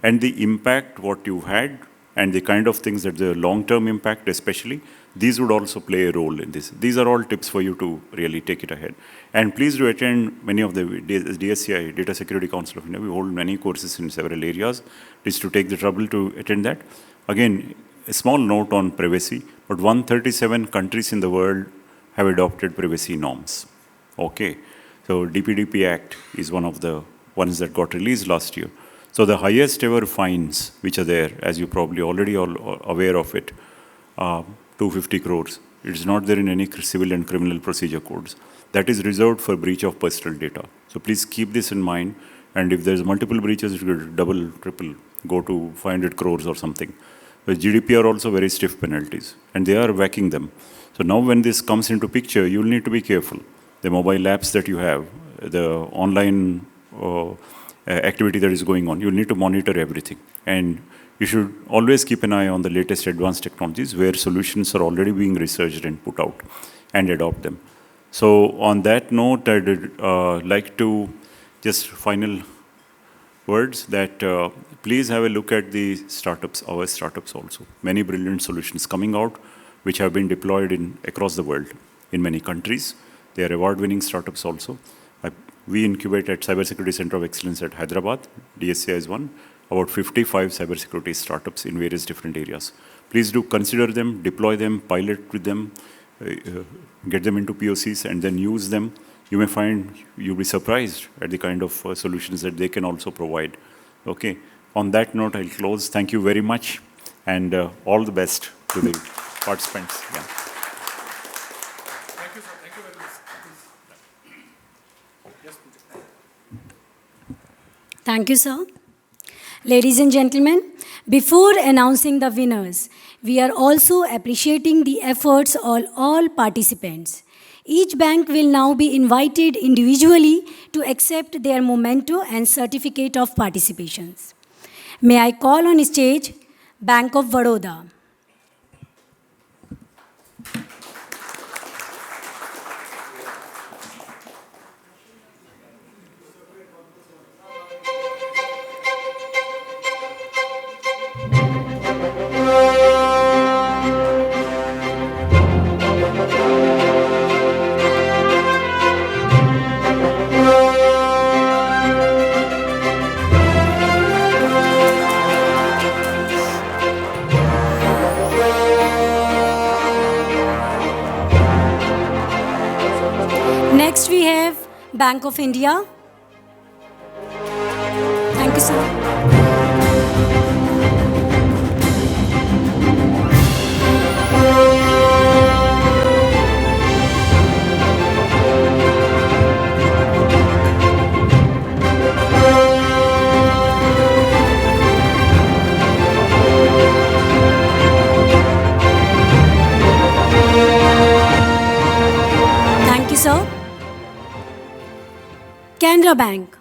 And the impact what you had, and the kind of things that the long-term impact especially, these would also play a role in this. These are all tips for you to really take it ahead. And please do attend many of the DSCI, Data Security Council of India. We hold many courses in several areas. Please to take the trouble to attend that. Again, a small note on privacy, but 137 countries in the world have adopted privacy norms. Okay, so DPDP Act is one of the ones that got released last year. So the highest ever fines, which are there, as you probably already all aware of it, 250 crores. It is not there in any civil and criminal procedure codes. That is reserved for breach of personal data. So please keep this in mind. And if there's multiple breaches, it will double, triple, go to 500 crores or something. With GDPR also very stiff penalties, and they are whacking them. So now when this comes into picture, you'll need to be careful. The mobile apps that you have, the online activity that is going on, you'll need to monitor everything. And you should always keep an eye on the latest advanced technologies where solutions are already being researched and put out, and adopt them. So on that note, I'd like to just final words that please have a look at the startups, our startups also. Many brilliant solutions coming out which have been deployed across the world in many countries. They are award-winning startups also. We incubate at Cybersecurity Center of Excellence at Hyderabad. DSCI is one. About 55 cybersecurity startups in various different areas. Please do consider them, deploy them, pilot with them, get them into POCs, and then use them. You may find you'll be surprised at the kind of solutions that they can also provide. Okay. On that note, I'll close. Thank you very much, and all the best to the participants. Yeah. Thank you, sir. Thank you very much. Yes, Thank you, sir. Ladies and gentlemen, before announcing the winners, we are also appreciating the efforts of all participants. Each bank will now be invited individually to accept their memento and certificate of participations. May I call on stage Bank of Baroda. Next we have Bank of India. Thank you, sir. Thank you, sir. Canara Bank.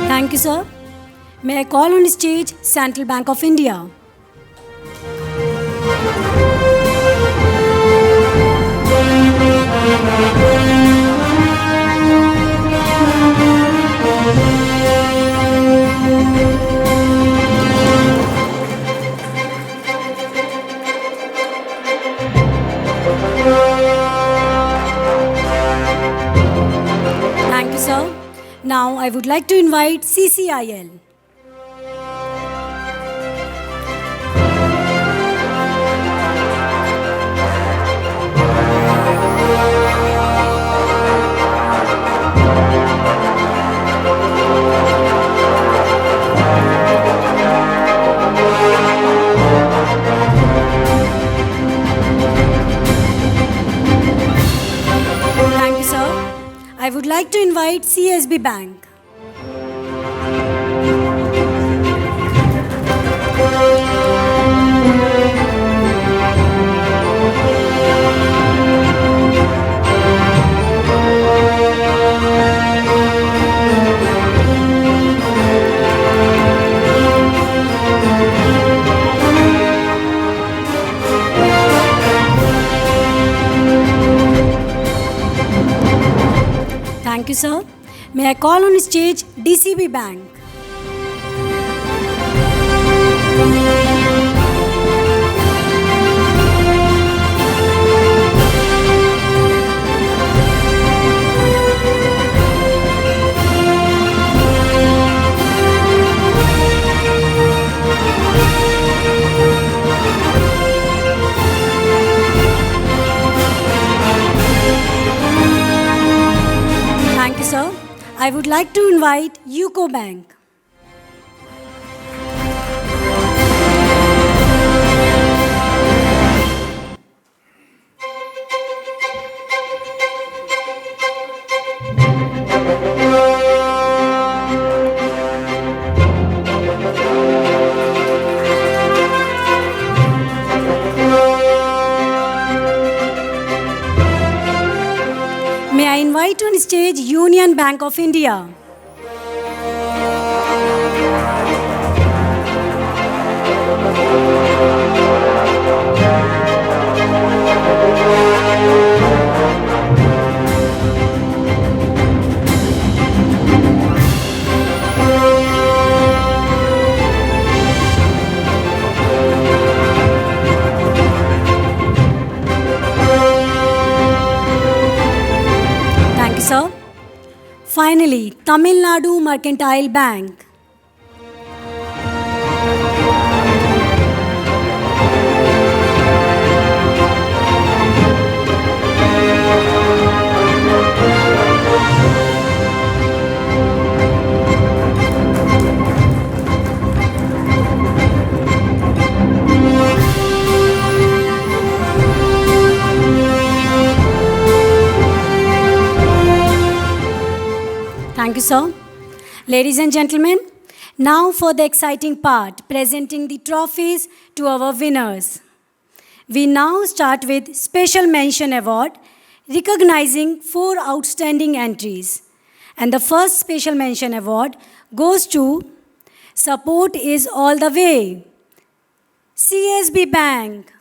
Thank you, sir. May I call on stage Central Bank of India? Thank you, sir. Now I would like to invite CCIL. Thank you, sir. I would like to invite CSB Bank. Thank you, sir. May I call on stage DCB Bank? Thank you, sir. I would like to invite UCO Bank. May I invite on stage Union Bank of India? Thank you, sir. Finally, Tamil Nadu Mercantile Bank. Thank you, sir. Ladies and gentlemen, now for the exciting part, presenting the trophies to our winners. We now start with Special Mention Award, recognizing 4 outstanding entries. And the first Special Mention Award goes to Support is All the Way, CSB Bank.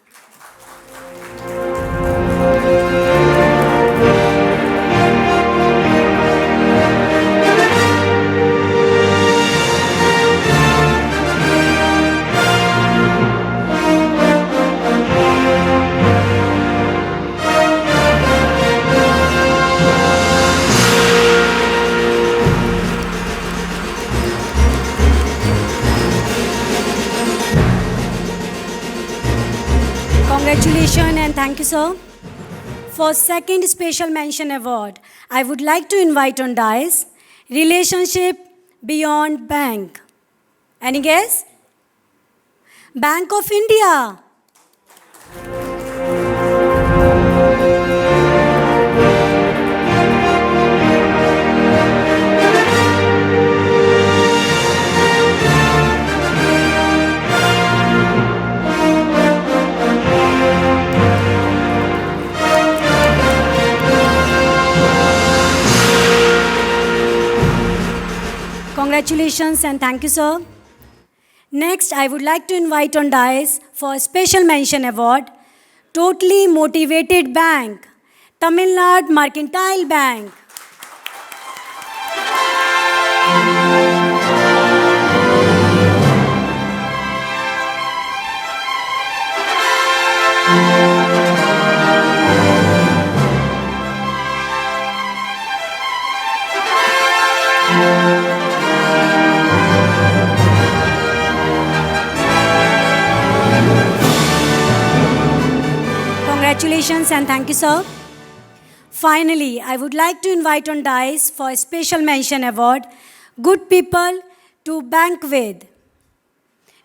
Congratulations and thank you, sir. For second Special Mention Award, I would like to invite on dais Relationship Beyond Bank. Any guess? Bank of India. Congratulations and thank you, sir. Next, I would like to invite on dais for a special mention award, Totally Motivated Bank, Tamil Nadu Mercantile Bank. Congratulations and thank you, sir. Finally, I would like to invite on dais for a special mention award, Good People to Bank with,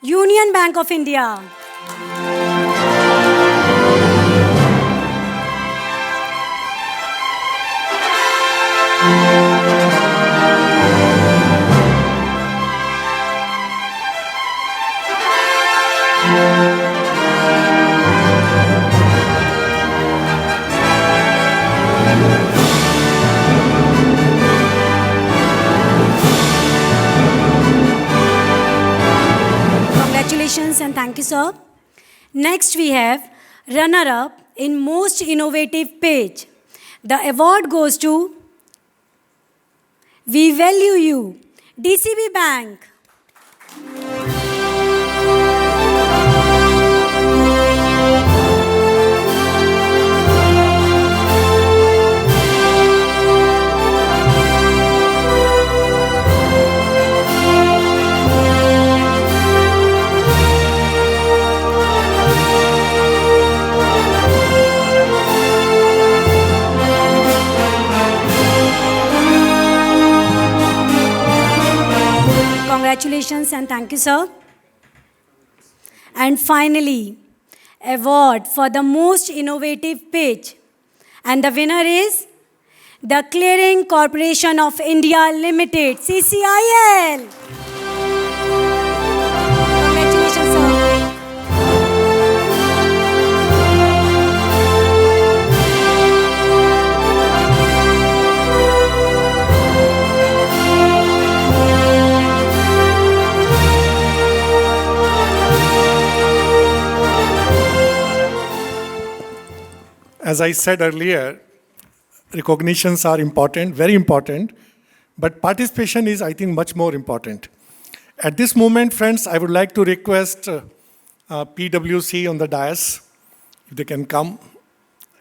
Union Bank of India. Congratulations and thank you, sir. Next, we have runner-up in most innovative page. The award goes to We Value You, DCB Bank. Congratulations and thank you, sir. And finally, award for the most innovative page. And the winner is the Clearing Corporation of India Limited, CCIL. Congratulations, sir. As I said earlier, recognitions are important, very important, but participation is, I think, much more important. At this moment, friends, I would like to request PwC on the dais, if they can come,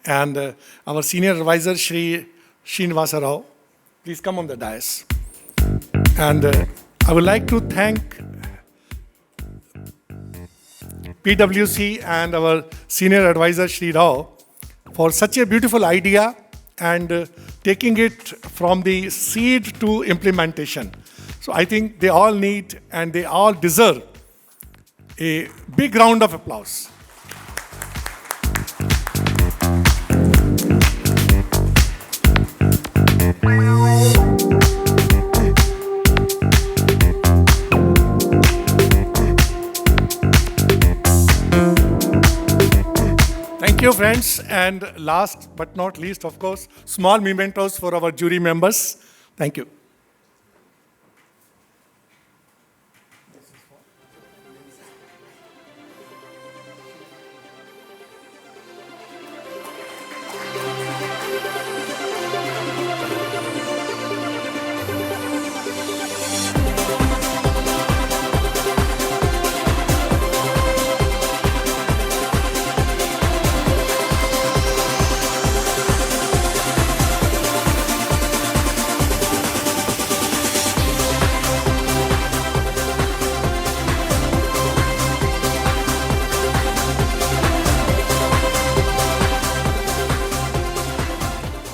and our senior advisor, Shri Srinivasa Rao, please come on the dais. And I would like to thank PwC and our senior advisor, Shri Rao, for such a beautiful idea and taking it from the seed to implementation. So I think they all need and they all deserve a big round of applause. Thank you, friends. And last but not least, of course, small mementos for our jury members. Thank you.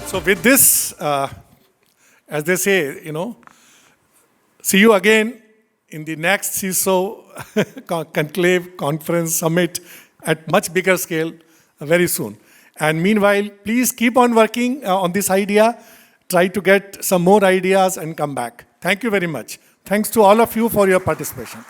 So with this, as they say, see you again in the next CISO conclave, conference, summit at much bigger scale very soon. And meanwhile, please keep on working on this idea. Try to get some more ideas and come back. Thank you very much. Thanks to all of you for your participation.